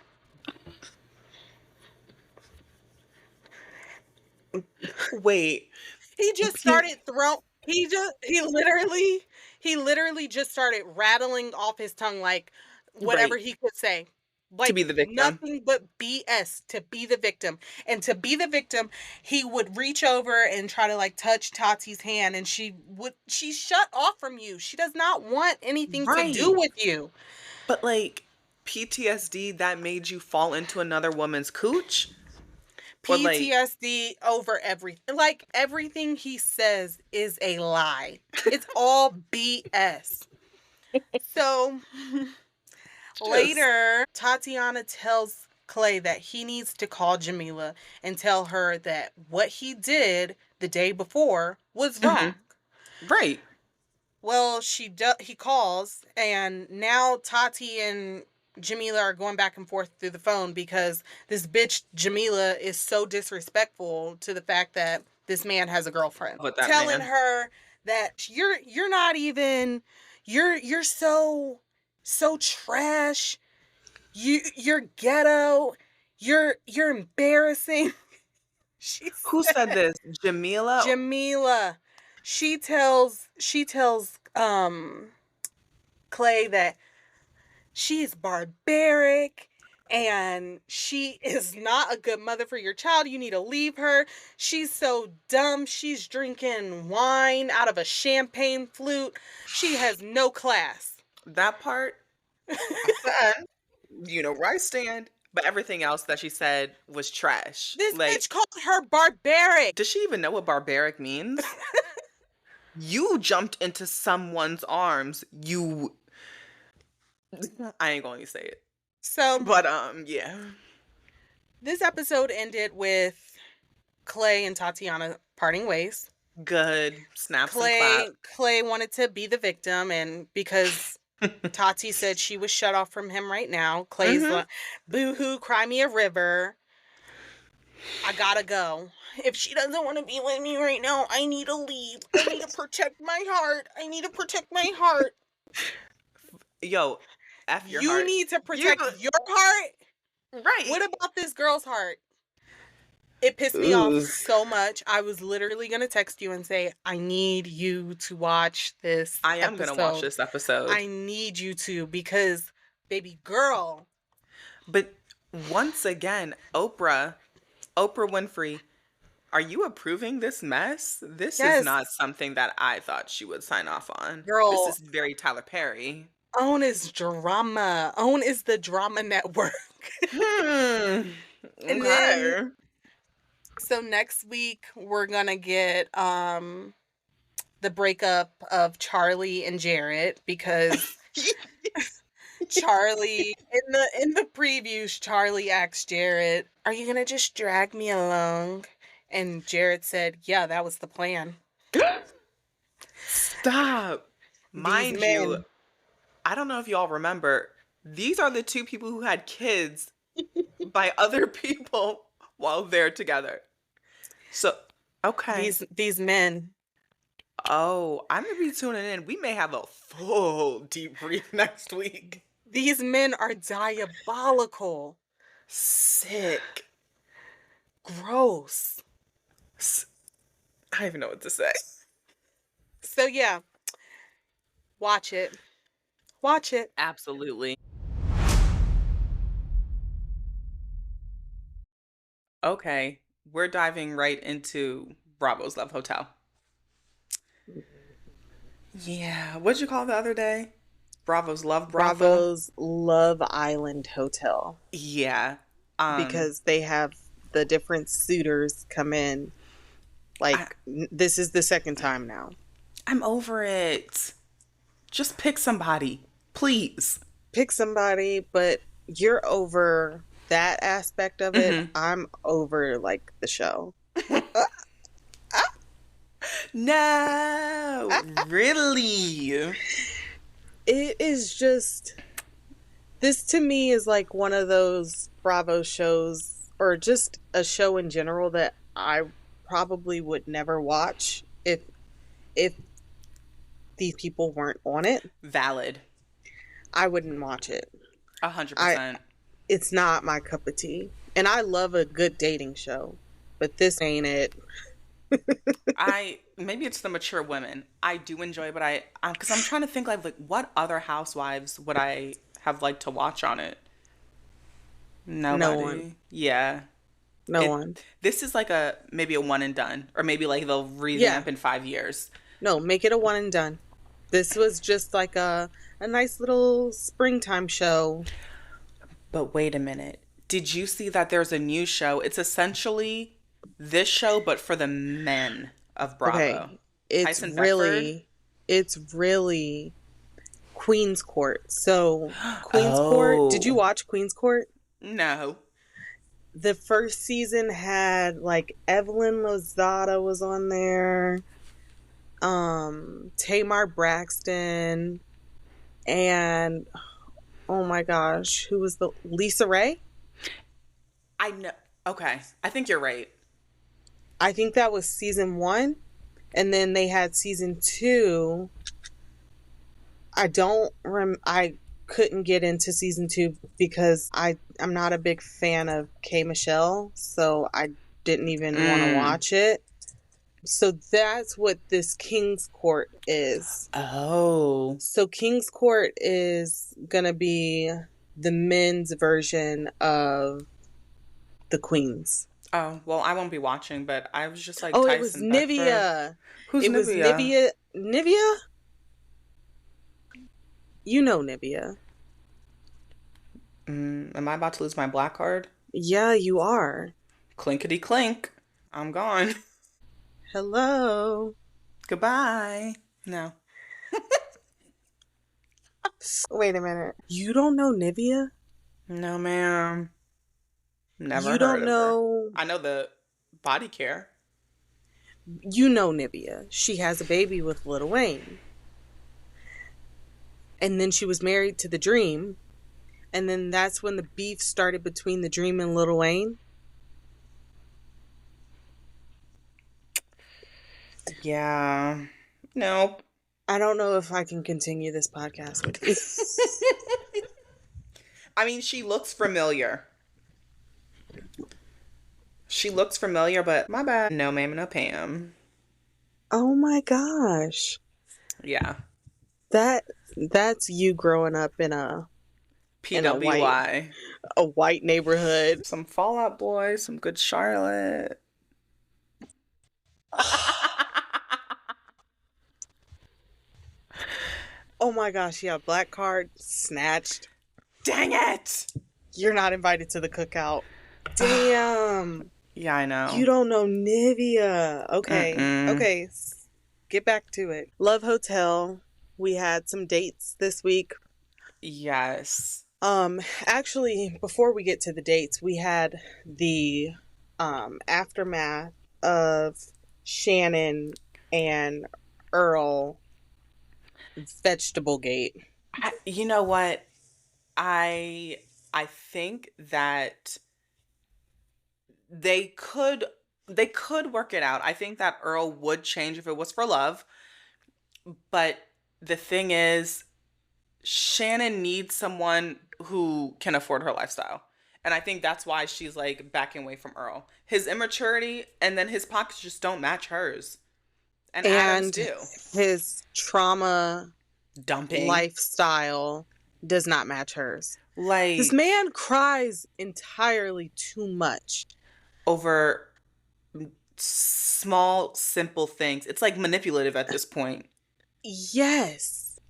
Wait. He just P- started throwing. He literally just started rattling off his tongue like whatever right. he could say. To Like be the victim. nothing but BS to be the victim. And to be the victim, he would reach over and try to like touch Tati's hand, and she shut off from you. She does not want anything to do Right. with you. But like PTSD that made you fall into another woman's cooch? Or like PTSD over everything. Like everything he says is a lie. It's all BS. So just later, Tatiana tells Clay that he needs to call Jamila and tell her that what he did the day before was Mhm. wrong. Right. Well, he calls, and now Tati and Jamila are going back and forth through the phone because this bitch Jamila is so disrespectful to the fact that this man has a girlfriend. With that Telling man. her that you're not even, you're so trash. You're ghetto. You're embarrassing. She Who said said, this? Jamila? Jamila, she tells Clay that she is barbaric and she is not a good mother for your child. You need to leave her. She's so dumb. She's drinking wine out of a champagne flute. She has no class. That part I said, you know where I stand. But everything else that she said was trash. This Like, bitch called her barbaric. does she even know what barbaric means? You jumped into someone's arms. You I ain't going to say it. So But yeah. this episode ended with Clay and Tatiana parting ways. Good. Snaps and clap. Clay wanted to be the victim, and because Tati said she was shut off from him right now, Clay's Mhm. like, boo hoo, cry me a river. I gotta go. If she doesn't want to be with me right now, I need to leave. I need to protect my heart. I need to protect my heart. Yo, F your You heart. need to You protect your heart. right. What about this girl's heart? It pissed me off Ugh. so much. I was literally going to text you and say, I need you to watch this I am gonna watch episode. this episode. I need you to, because, baby girl. But once again, Oprah Winfrey, Are you approving this mess? This is Yes, not something that I thought she would sign off on. This girl. is very Tyler Perry. OWN is drama. OWN is the drama network. Hmm. And then Okay. so next week we're gonna get the breakup of Charlie and Jarrett because Charlie in the previews, Charlie asked Jarrett, "Are you gonna just drag me along?" And Jarrett said, "Yeah, that was the plan." Stop. These Mind you, men. I don't know if y'all remember, these are the two people who had kids by other people while they're together. So, okay. These men. Oh, I'm gonna be tuning in. We may have a full debrief next week. These men are diabolical. Sick. Gross. I don't even know what to say. So yeah, watch it. Watch it. Absolutely. Okay, we're diving right into Bravo's Love Hotel. Yeah, what'd you call it the other day? Bravo's Love Brothel? Bravo's Love Island Hotel, Yeah. Um, because they have the different suitors come in. I, Like, this is the second time now. I'm over it. Just pick somebody, please. Pick somebody, but you're over that aspect of it. Hmm. I'm over, like, the show. No, really. It is just, this to me is like one of those Bravo shows, or just a show in general, that I probably would never watch if these people weren't on it. Valid. I wouldn't watch it. 100%. It's not my cup of tea. And I love a good dating show, but this ain't it. Maybe it's the mature women. I do enjoy, but because I'm trying to think like what other housewives would I have liked to watch on it? No one. Nobody. Yeah. No It one. This is like maybe a one and done, or maybe like they'll Yeah. revamp in 5 years. No, make it a one and done. This was just like a nice little springtime show. But wait a minute. Did you see that there's a new show? It's essentially this show, but for the men of Bravo. Okay. It's Tyson Beckford. really it's really Queen's Court. So Queen's Court, did you Oh. watch Queen's Court? No. The first season had like Evelyn Lozada was on there, Tamar Braxton, and oh my gosh, who was the Lisa Ray? I know. Okay. I think you're right. I think that was season 1, and then they had season 2. I couldn't get into season 2 because I'm not a big fan of K Michelle, so I didn't even want to watch it. So that's what this King's Court is. Oh. So King's Court is gonna be the men's version of the Queen's. Oh, well, I won't be watching, but I was just like Oh, Tyson it was Beckford. Nivea. Who's It was Nivea? Nivea? You know Nivea. Am I about to lose my black card? Yeah, you are. Clinkety clink. I'm gone. Hello. Goodbye. No. Wait a minute. You don't know Nivea? No, ma'am. Never You heard don't of her. know. I know the body care. You know Nivea. She has a baby with Lil Wayne. And then she was married to the Dream. And then that's when the beef started between the Dream and Lil Wayne. Yeah. No. I don't know if I can continue this podcast with you. I mean, she looks familiar. She looks familiar, but my bad. No, ma'am, no, Pam. Oh my gosh. Yeah. That's you growing up in a PWY. white neighborhood. Some Fall Out Boy, some good Charlotte. Oh my gosh, yeah, black card snatched. Dang it! You're not invited to the cookout. Damn. Yeah, I You know. don't know Nivea. Okay. Mm-mm. Okay. Get back to it. Love Hotel. We had some dates this week. Yes. Actually, before we get to the dates, we had the aftermath of Shannon and Earl Vegetable Gate. You know what? I I think that they could they could work it out. I think that Earl would change if it was for love, but the thing is Shannon needs someone who can afford her lifestyle. And I think that's why she's like backing away from Earl. His immaturity and then his pockets just don't match hers. And Adam's And do. his trauma Dumping. lifestyle does not match hers. This Like man cries entirely too much. over small, simple things. It's like manipulative at this point. Yes.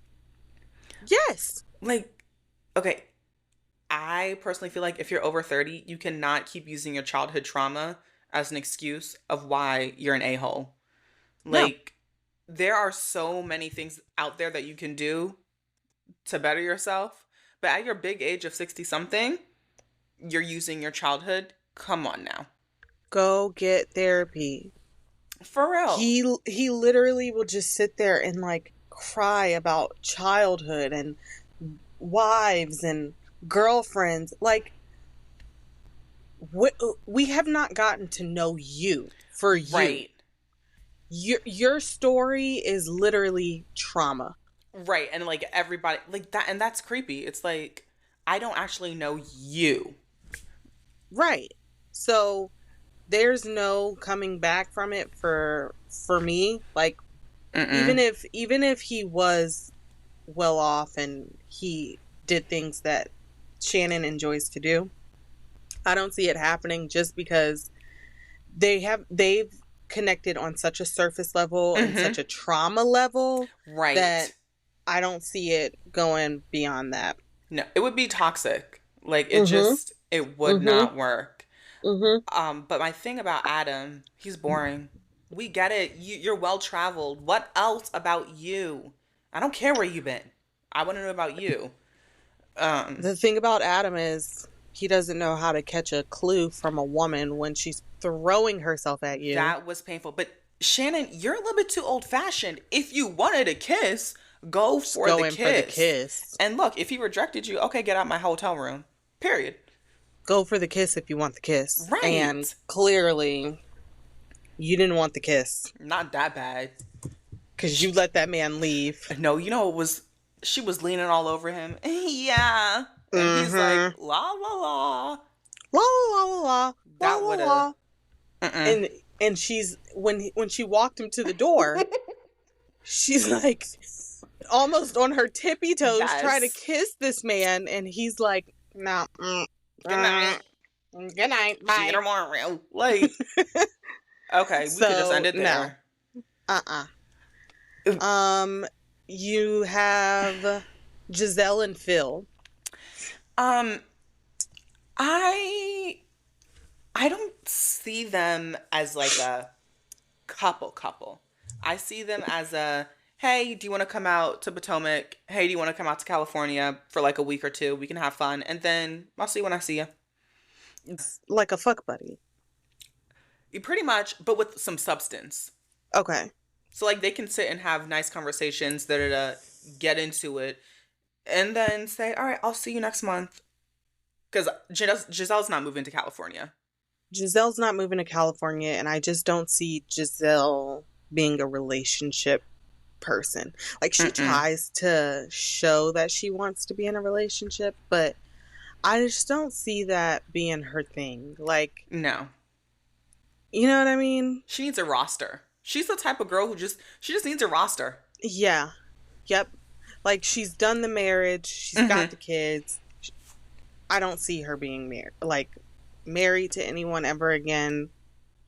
Yes. Like, okay, I personally feel like if you're over 30, you cannot keep using your childhood trauma as an excuse of why you're an a-hole. No. Like, there are so many things out there that you can do to better yourself. But at your big age of 60 something, you're using your childhood. Come on now. Go get therapy. For real. He literally will just sit there and like cry about childhood and wives and girlfriends. Like we have not gotten to know you for you. Right. Your story is literally trauma. Right. And like everybody, like that, and that's creepy. It's like, I don't actually know you. Right. So there's no coming back from it for me. Like Mm-mm. even if he was well off and he did things that Shannon enjoys to do, I don't see it happening just because they've connected on such a surface level and such a trauma level Right. that I don't see it going beyond that. No, it would be toxic. Like it would not work. But my thing about Adam, he's boring. We get it. You're well traveled. What else about you? I don't care where you've been. I want to know about you. The thing about Adam is he doesn't know how to catch a clue from a woman when she's throwing herself at you. That was painful. But Shannon, you're a little bit too old fashioned. If you wanted a kiss, go for the kiss. For the kiss. And look, if he rejected you, okay, get out my hotel room. Period. Go for the kiss if you want the kiss. Right. And clearly, you didn't want the kiss. Not that bad. Because you let that man leave. No, you know, she was leaning all over him. Yeah. And he's like, la, la, la. La la la la. That la, would la. have. And she's, when she walked him to the door, she's like almost on her tippy toes trying to kiss this man. And he's like, no. Good night. Good night. Bye. See you tomorrow. Like, okay, we could just end it there. You have Giselle and Phil. I don't see them as like a couple. I see them as a, hey, do you want to come out to Potomac? Hey, do you want to come out to California for like a week or two? We can have fun. And then I'll see you when I see you. It's like a fuck buddy. Pretty much, but with some substance. Okay. So like they can sit and have nice conversations, get into it, and then say, all right, I'll see you next month. Because Giselle's not moving to California. Giselle's not moving to California, and I just don't see Giselle being a relationship person. Like, she tries to show that she wants to be in a relationship, but I just don't see that being her thing. Like, no. You know what I mean? She needs a roster. She's the type of girl who just needs a roster. Yeah. Yep. Like, she's done the marriage. She's got the kids. I don't see her being married to anyone ever again.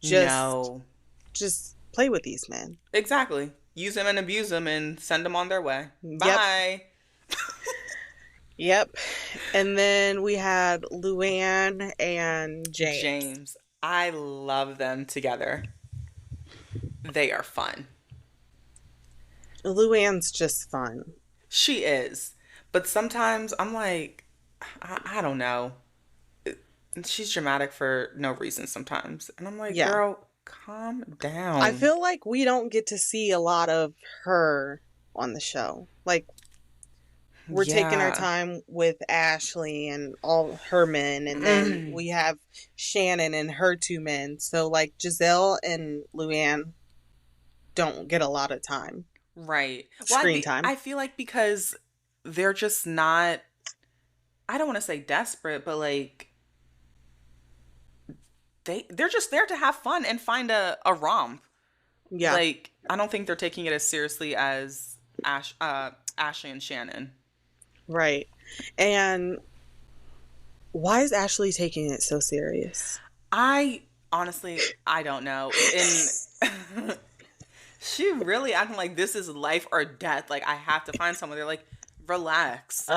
Just play with these men. Exactly. Use them and abuse them and send them on their way. Yep. Bye. Yep. And then we had Luann and James. James. I love them together. They are fun. Luann's just fun. She is. But sometimes I'm like, I don't know. She's dramatic for no reason sometimes. And I'm like, Yeah. girl, calm down. I feel like we don't get to see a lot of her on the show. Like, we're taking our time with Ashley and all her men, and then we have Shannon and her two men. So, like, Giselle and Luann don't get a lot of time. Right. Screen time. I feel like because they're just not, I don't want to say desperate, but like, they're just there to have fun and find a romp. Yeah. Like, I don't think they're taking it as seriously as Ashley and Shannon. Right. And why is Ashley taking it so serious? I honestly don't know. And she really acting like this is life or death. Like, I have to find someone. They're like, relax.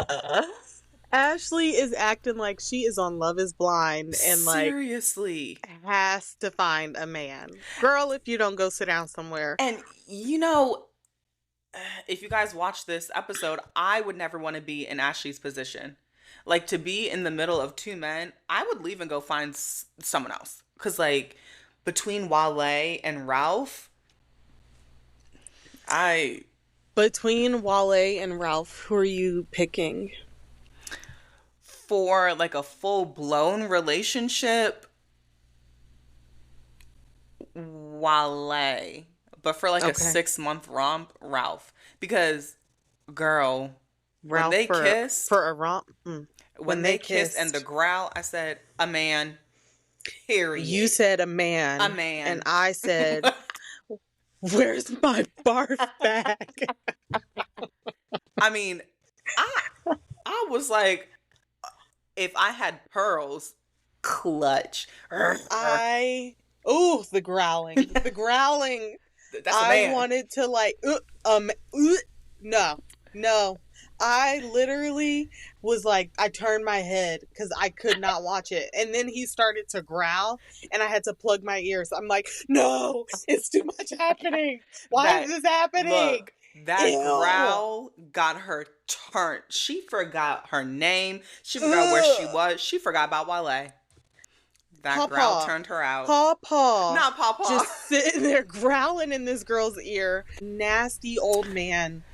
Ashley is acting like she is on Love is Blind and seriously has to find a man. Girl, if you don't go sit down somewhere. And you know, if you guys watch this episode, I would never want to be in Ashley's position. Like, to be in the middle of two men, I would leave and go find someone else. Because, like, between Wale and Ralph, Between Wale and Ralph, who are you picking? For, like, a full-blown relationship, Wale. But for, like, a 6-month romp, Ralph. Because, girl, Ralph when they kiss... For a romp? When they kissed and the growl, I said, a man. Period. You said a man. A man. And I said, where's my barf bag? I mean, I was like, if I had pearls, clutch. The growling. The growling. That's a man. I wanted to like, no. I literally was like, I turned my head because I could not watch it. And then he started to growl and I had to plug my ears. I'm like, no, it's too much happening. Why is this happening? Look, that Ew. growl got her turned. She forgot her name. She forgot where she was. She forgot about Wale. That growl turned her out. Pawpaw. Not Pawpaw. Just sitting there growling in this girl's ear. Nasty old man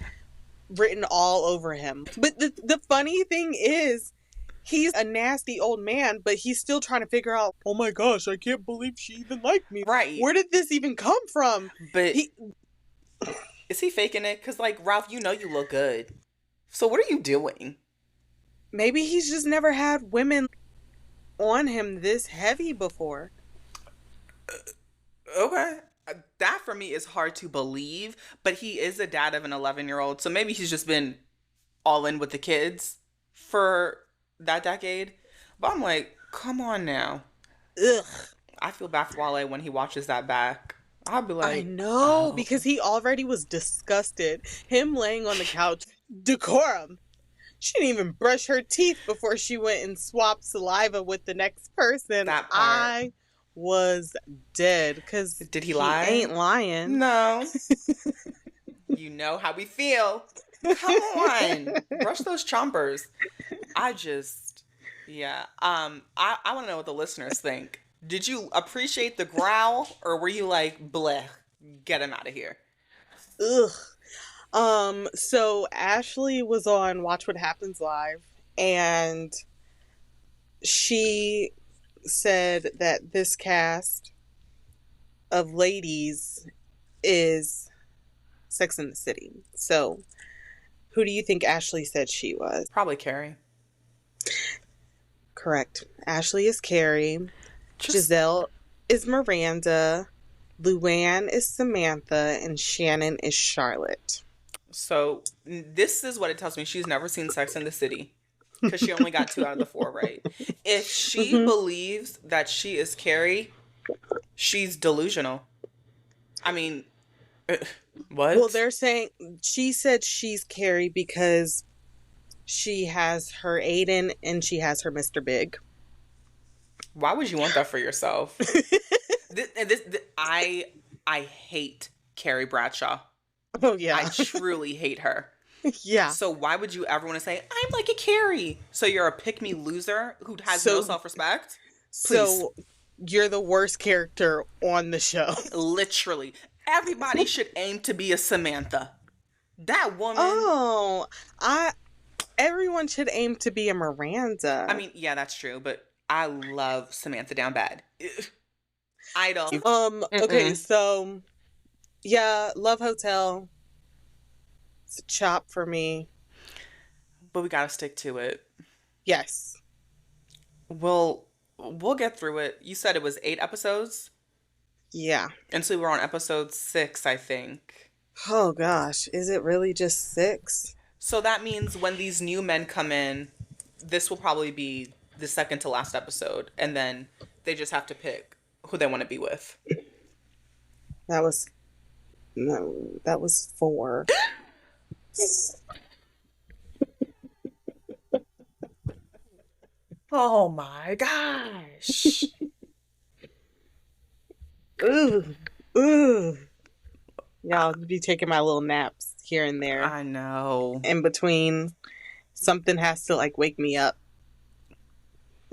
written all over him. But the funny thing is, he's a nasty old man, but he's still trying to figure out, oh my gosh, I can't believe she even liked me. Right. Where did this even come from? But is he faking it? Because, like, Ralph, you know you look good. So what are you doing? Maybe he's just never had women on him this heavy before. Okay. That for me is hard to believe, but he is a dad of an 11-year-old, so maybe he's just been all in with the kids for that decade. But I'm like, come on now. Ugh. I feel bad for Wale when he watches that back. I'll be like, I know, because he already was disgusted. Him laying on the couch, decorum. She didn't even brush her teeth before she went and swapped saliva with the next person. That part. I was dead because Did he lie? Ain't lying. No. You know how we feel. Come on. Brush those chompers. I want to know what the listeners think. Did you appreciate the growl or were you like, bleh, get him out of here? Ugh. So Ashley was on Watch What Happens Live and she said that this cast of ladies is Sex and the City. So who do you think Ashley said she was? Probably Carrie. Correct. Ashley is Carrie. Giselle is Miranda. Luann is Samantha. And Shannon is Charlotte. So this is what it tells me. She's never seen Sex and the City. Because she only got 2 out of the 4 right. If she believes that she is Carrie, she's delusional. I mean, uh, what? Well, they're saying she said she's Carrie because she has her Aiden and she has her Mr. Big. Why would you want that for yourself? I hate Carrie Bradshaw. Oh I yeah. truly hate her. Yeah. So why would you ever want to say I'm like a Carrie? So you're a pick me loser who has no So self respect? Please, so you're the worst character on the show. literally, everybody should aim to be a Samantha. That woman. Oh, I everyone should aim to be a I Miranda. mean, yeah, that's true, but I love Samantha down bad. Idol. Okay, Mm-mm. so yeah, Love Hotel. It's a chop for me. But we gotta stick to it. Yes. We'll get through it. You said it was 8 episodes, Yeah. and so we're on episode 6, I think. Oh gosh, is it really just 6? So that means when these new men come in, this will probably be the second to last episode, and then they just have to pick who they want to be with. That was no, that was 4. Oh my gosh. Ooh. Ooh. Y'all be taking my little naps here and there. I know. In between. Something has to like wake me up.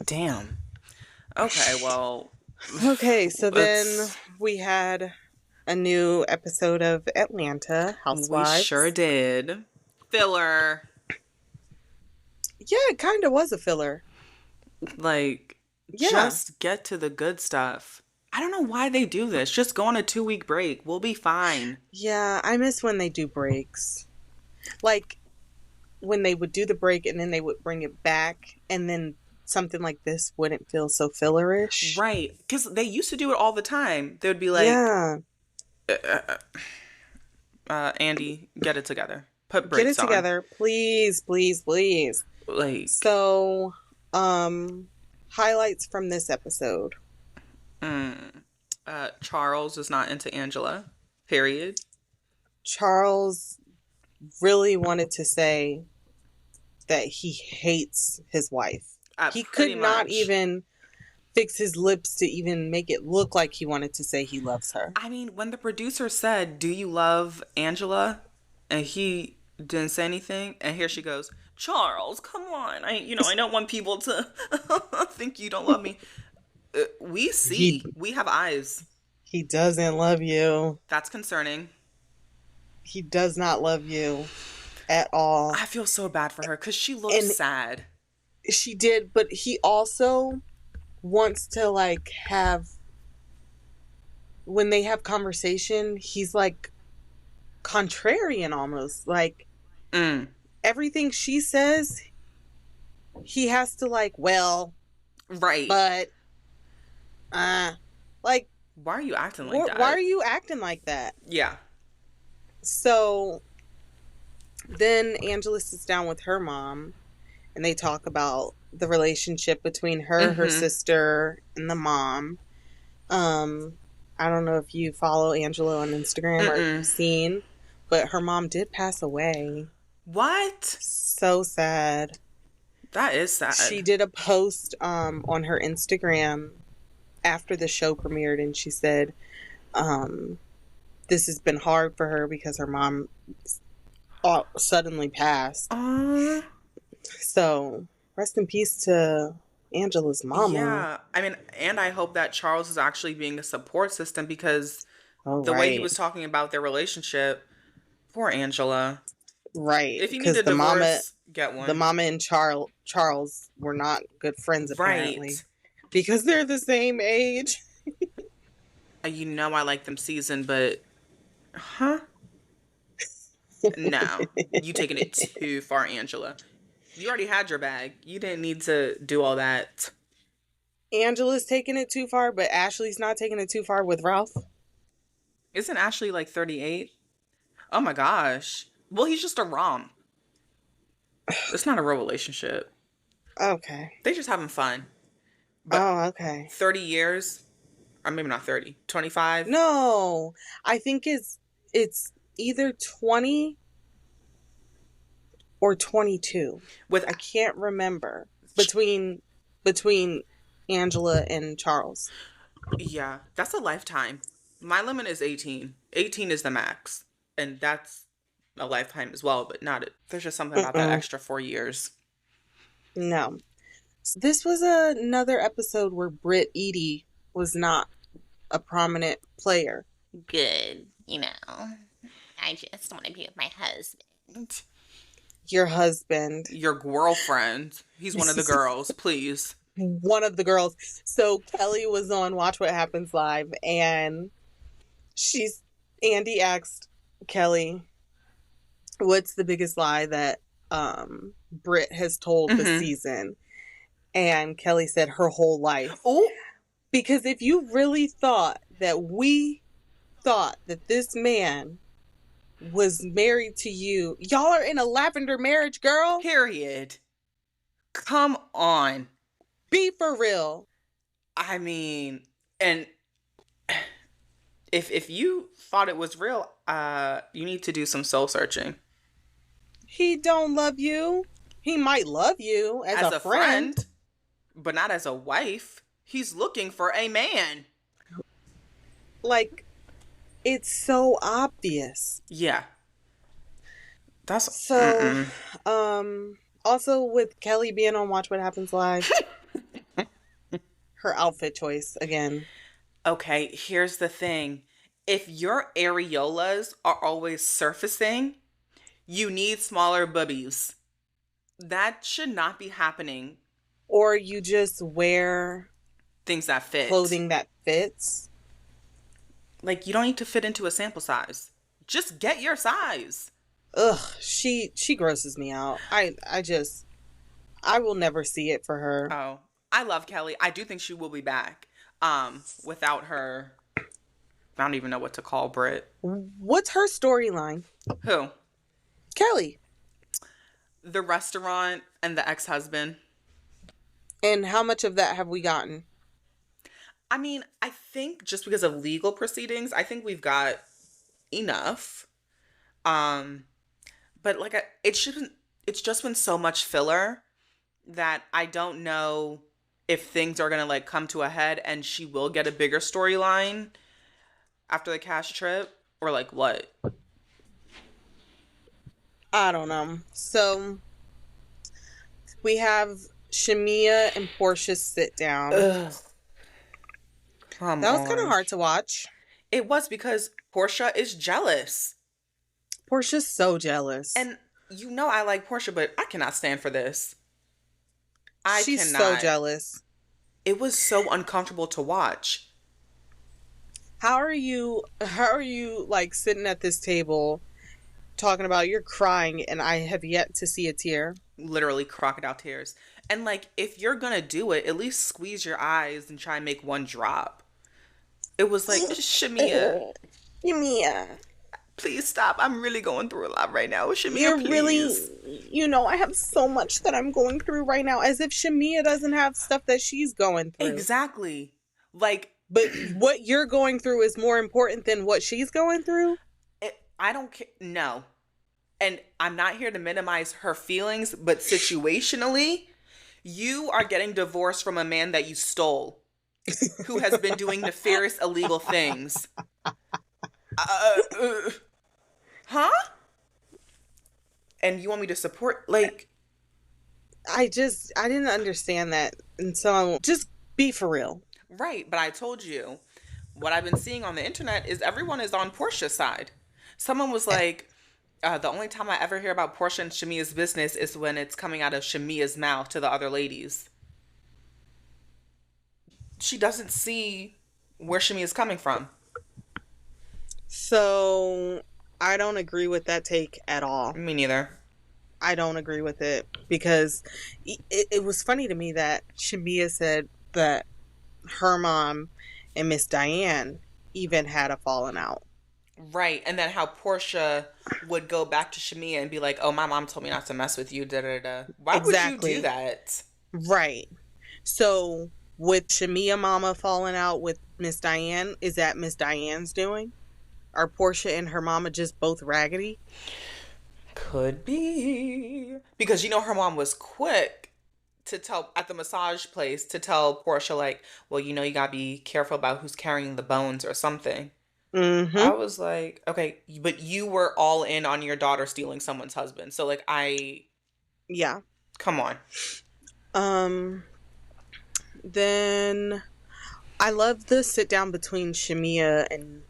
Damn. Okay, well. Okay, so then let's- we had a new episode of Atlanta Housewives. We sure did. Filler. Yeah, it kind of was a filler. Like, Yeah. just get to the good stuff. I don't know why they do this. Just go on a 2-week break. We'll be fine. Yeah, I miss when they do breaks. Like when they would do the break and then they would bring it back and then something like this wouldn't feel so fillerish. Right. Because they used to do it all the time. They would be like, Yeah. Andy, get it together. Put Get breaks it on. together. Please, please, please. Like, So, highlights from this episode. Charles is not into Angela. Period. Charles really wanted to say that he hates his wife. He Pretty could not much. even fix his lips to even make it look like he wanted to say he loves her. I mean, when the producer said, "Do you love Angela?" and he didn't say anything, and here she goes, "Charles, come on. I don't want people to think you don't love me." We see. We have eyes. He doesn't love you. That's concerning. He does not love you at all. I feel so bad for her because she looks sad. She did, but he also wants to like have, when they have conversation, he's like contrarian almost. Like everything she says, he has to like, well, Right. but like, why are you acting like that? why are you acting like that? Yeah. So then Angela sits down with her mom and they talk about the relationship between her, her sister, and the mom. I don't know if you follow Angela on Instagram or you've seen, but her mom did pass away. What? So sad. That is sad. She did a post on her Instagram after the show premiered, and she said this has been hard for her because her mom suddenly passed. Aww. So rest in peace to Angela's mama. Yeah. I mean, and I hope that Charles is actually being a support system because the way he was talking about their relationship, poor Angela. Right. If you need a divorce, get one. The mama and Charles were not good friends, apparently. Right. Because they're the same age. You know I like them seasoned, but... Huh? No. You taking it too far, Angela. You already had your bag. You didn't need to do all that. Angela's taking it too far, but Ashley's not taking it too far with Ralph. Isn't Ashley like 38? Oh my gosh. Well, he's just a rom. It's not a real relationship. Okay. They just having fun. But oh, okay. 30 years? or maybe not 30, 25. No, I think it's either 20 or 22. With I can't remember between Angela and Charles. Yeah, that's a lifetime. My limit is 18. 18 is the max. And that's a lifetime as well, but not it. There's just something about that Mm-mm, extra 4 years. no. So this was another episode where Britt Eady was not a prominent player. Good, you know. I just want to be with my husband. Your husband. Your girlfriend. He's one of the girls, please. One of the girls. So Kelly was on Watch What Happens Live, and Andy asked Kelly, "What's the biggest lie that Britt has told this season?" And Kelly said, "Her whole life." Oh, Because if you really thought that we thought that this man was married to you, y'all are in a lavender marriage, girl. period. Come on. Be for real. I mean, and if you thought it was real, you need to do some soul searching. He don't love you. He might love you as a friend. But not as a wife. He's looking for a man. Like, it's so obvious. Yeah. That's So, also with Kelly being on Watch What Happens Live, her outfit choice again. Okay, here's the thing. If your areolas are always surfacing, you need smaller boobies. That should not be happening. Or you just wear Things that fit. clothing that fits. Like, you don't need to fit into a sample size. Just get your size. Ugh, she grosses me out. I will never see it for her. Oh, I love Kelly. I do think she will be back. Without her, I don't even know what to call Britt. What's her storyline? Who? Kelly. The restaurant and the ex-husband. And how much of that have we gotten? I mean, I think just because of legal proceedings, I think we've got enough. But like, it's just been so much filler that I don't know if things are gonna like come to a head and she will get a bigger storyline after the cash trip, or like what. I don't know. So we have Shamia and Portia's sit down. Ugh. Come That was kind of on. hard to watch. It was because Portia is jealous. Portia's so jealous. And you know I like Portia, but I cannot stand for this. She's cannot. so jealous. It was so uncomfortable to watch. How are you like sitting at this table talking about you're crying and I have yet to see a tear? Literally crocodile tears. And like, if you're gonna do it, at least squeeze your eyes and try and make one drop. It was like, Shamia, Shamia, please stop. I'm really going through a lot right now. Shamia, you're please. really, I have so much that I'm going through right now, as if Shamia doesn't have stuff that she's going through. Exactly. Like, But what you're going through is more important than what she's going through? I don't care. No. And I'm not here to minimize her feelings, but situationally, you are getting divorced from a man that you stole, who has been doing nefarious illegal things. Huh? And you want me to support, like... I didn't understand that. And so just be for real. Right, but I told you, what I've been seeing on the internet is everyone is on Portia's side. Someone was like, the only time I ever hear about Portia and Shamia's business is when it's coming out of Shamia's mouth to the other ladies. She doesn't see where Shamia's coming from. So I don't agree with that take at all. Me neither. I don't agree with it because it was funny to me that Shamia said that her mom and Miss Diane even had a falling out. Right, and then how Portia would go back to Shamia and be like, oh, my mom told me not to mess with you, da-da-da. Why would you do that? Right. So With Shamia Mama falling out with Miss Diane, is that Miss Diane's doing? Are Portia and her mama just both raggedy? Could be. Because her mom was quick to tell at the massage place to tell Portia, like, well, you gotta be careful about who's carrying the bones or something. I Mm-hmm. was like, okay, but you were all in on your daughter stealing someone's husband. So, like, Yeah. come on. Um, then I love the sit down between Shamia and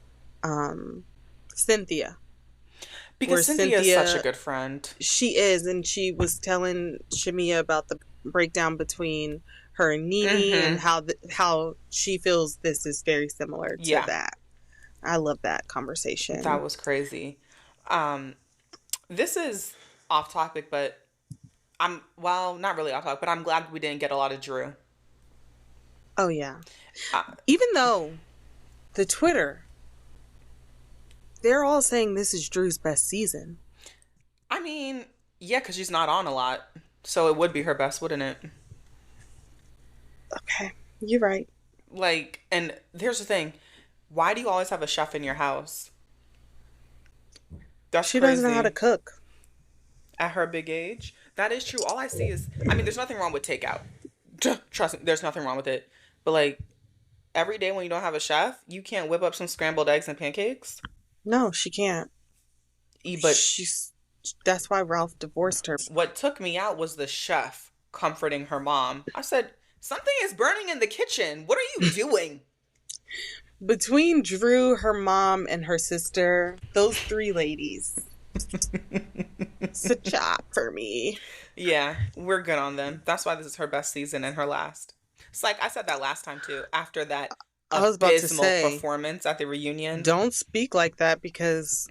Cynthia. Where Because Cynthia is such a good friend. She is, and she was telling Shamia about the breakdown between her and Nene and how she feels this is very similar to that. I love that conversation. That was crazy. This is off topic, but not really off topic, but I'm glad we didn't get a lot of Drew. Oh, yeah. Uh, Even though the Twitter, they're all saying this is Drew's best season. I mean, yeah, because she's not on a lot. So it would be her best, wouldn't it? Okay, you're right. Like, and here's the thing. Why do you always have a chef in your house? That's She crazy. doesn't know how to cook. At her big age. That is true. All I see is, there's nothing wrong with takeout. Trust me, there's nothing wrong with it. But, like, every day when you don't have a chef, you can't whip up some scrambled eggs and pancakes. No, she can't. But that's why Ralph divorced her. What took me out was the chef comforting her mom. I said, something is burning in the kitchen. What are you doing? Between Drew, her mom, and her sister, those three ladies. It's a job for me. Yeah, we're good on them. That's why this is her best season and her last. It's like I said that last time too. After that I was about to abysmal say, performance at the reunion. Don't speak like that because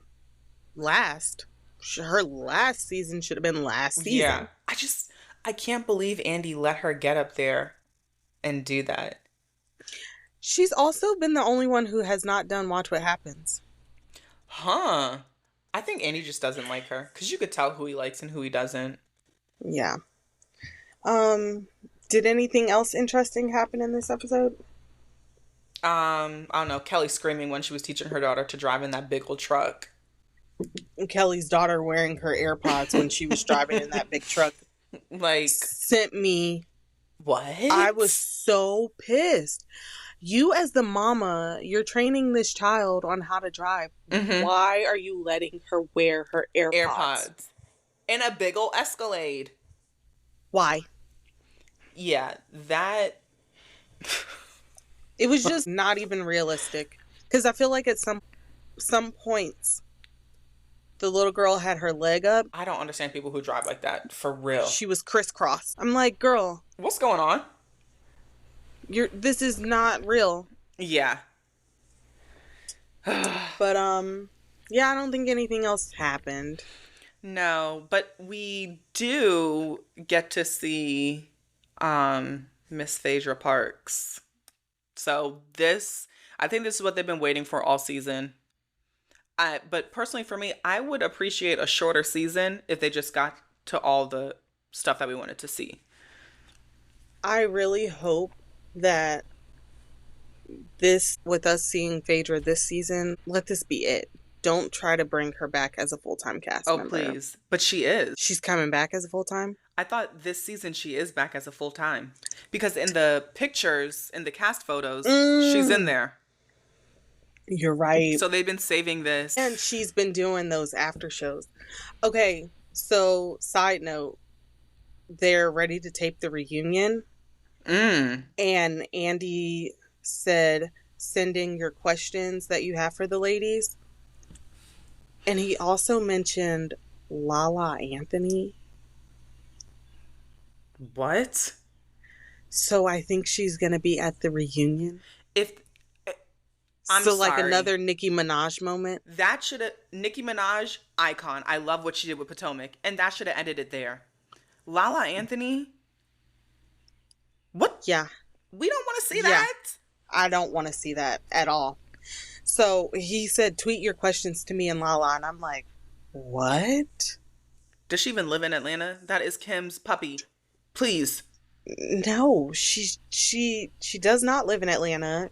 her last season should have been last season. Yeah. I can't believe Andy let her get up there and do that. She's also been the only one who has not done Watch What Happens. Huh. I think Andy just doesn't like her. Because you could tell who he likes and who he doesn't. Yeah. Did anything else interesting happen in this episode? I don't know. Kelly screaming when she was teaching her daughter to drive in that big old truck. And Kelly's daughter wearing her AirPods when she was driving in that big truck. Like. Sent me. What? I was so pissed. You as the mama, you're training this child on how to drive. Mm-hmm. Why are you letting her wear her AirPods? In a big old Escalade. Why? Yeah, that... It was just not even realistic. Because I feel like at some points, the little girl had her leg up. I don't understand people who drive like that, for real. She was crisscross. I'm like, girl. What's going on? This is not real. Yeah. But, yeah, I don't think anything else happened. No, but we do get to see Miss Phaedra Parks. So I think this is what they've been waiting for all season. But personally for me, I would appreciate a shorter season if they just got to all the stuff that we wanted to see. I really hope that with us seeing Phaedra this season, let this be it. Don't try to bring her back as a full-time cast member. Oh, please. But she is. She's coming back as a full-time? I thought this season she is back as a full-time. Because in the pictures, in the cast photos, she's in there. You're right. So they've been saving this. And she's been doing those after shows. Okay, so side note, they're ready to tape the reunion. And Andy said, send in your questions that you have for the ladies. And he also mentioned Lala Anthony. What? So I think she's going to be at the reunion. I'm so like sorry. Another Nicki Minaj moment. That should have... Nicki Minaj, icon. I love what she did with Potomac. And that should have ended it there. Lala Anthony? What? Yeah. We don't want to see that. I don't want to see that at all. So he said, tweet your questions to me and Lala. And I'm like, what? Does she even live in Atlanta? That is Kim's puppy. Please. No, she does not live in Atlanta.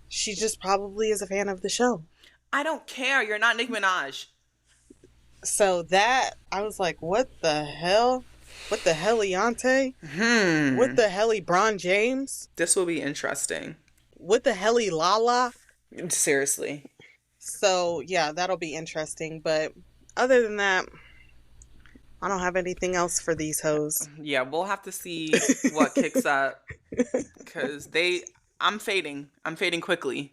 She just probably is a fan of the show. I don't care. You're not Nicki Minaj. So that I was like, what the hell? What the hell, Leonte? What the hell, LeBron James? This will be interesting. What the hell, Lala? Seriously. So yeah, that'll be interesting. But other than that, I don't have anything else for these hoes. Yeah, we'll have to see what kicks up. Because I'm fading. I'm fading quickly.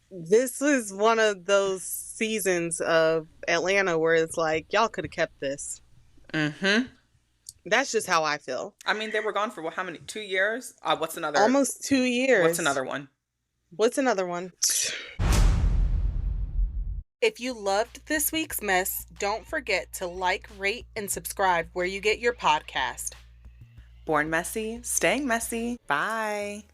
This is one of those seasons of Atlanta where it's like, y'all could have kept this. Mm-hmm. That's just how I feel. I mean, they were gone for how many? 2 years? What's another? Almost 2 years. What's another one? What's another one? If you loved this week's mess, don't forget to like, rate, and subscribe where you get your podcast. Born messy, staying messy. Bye.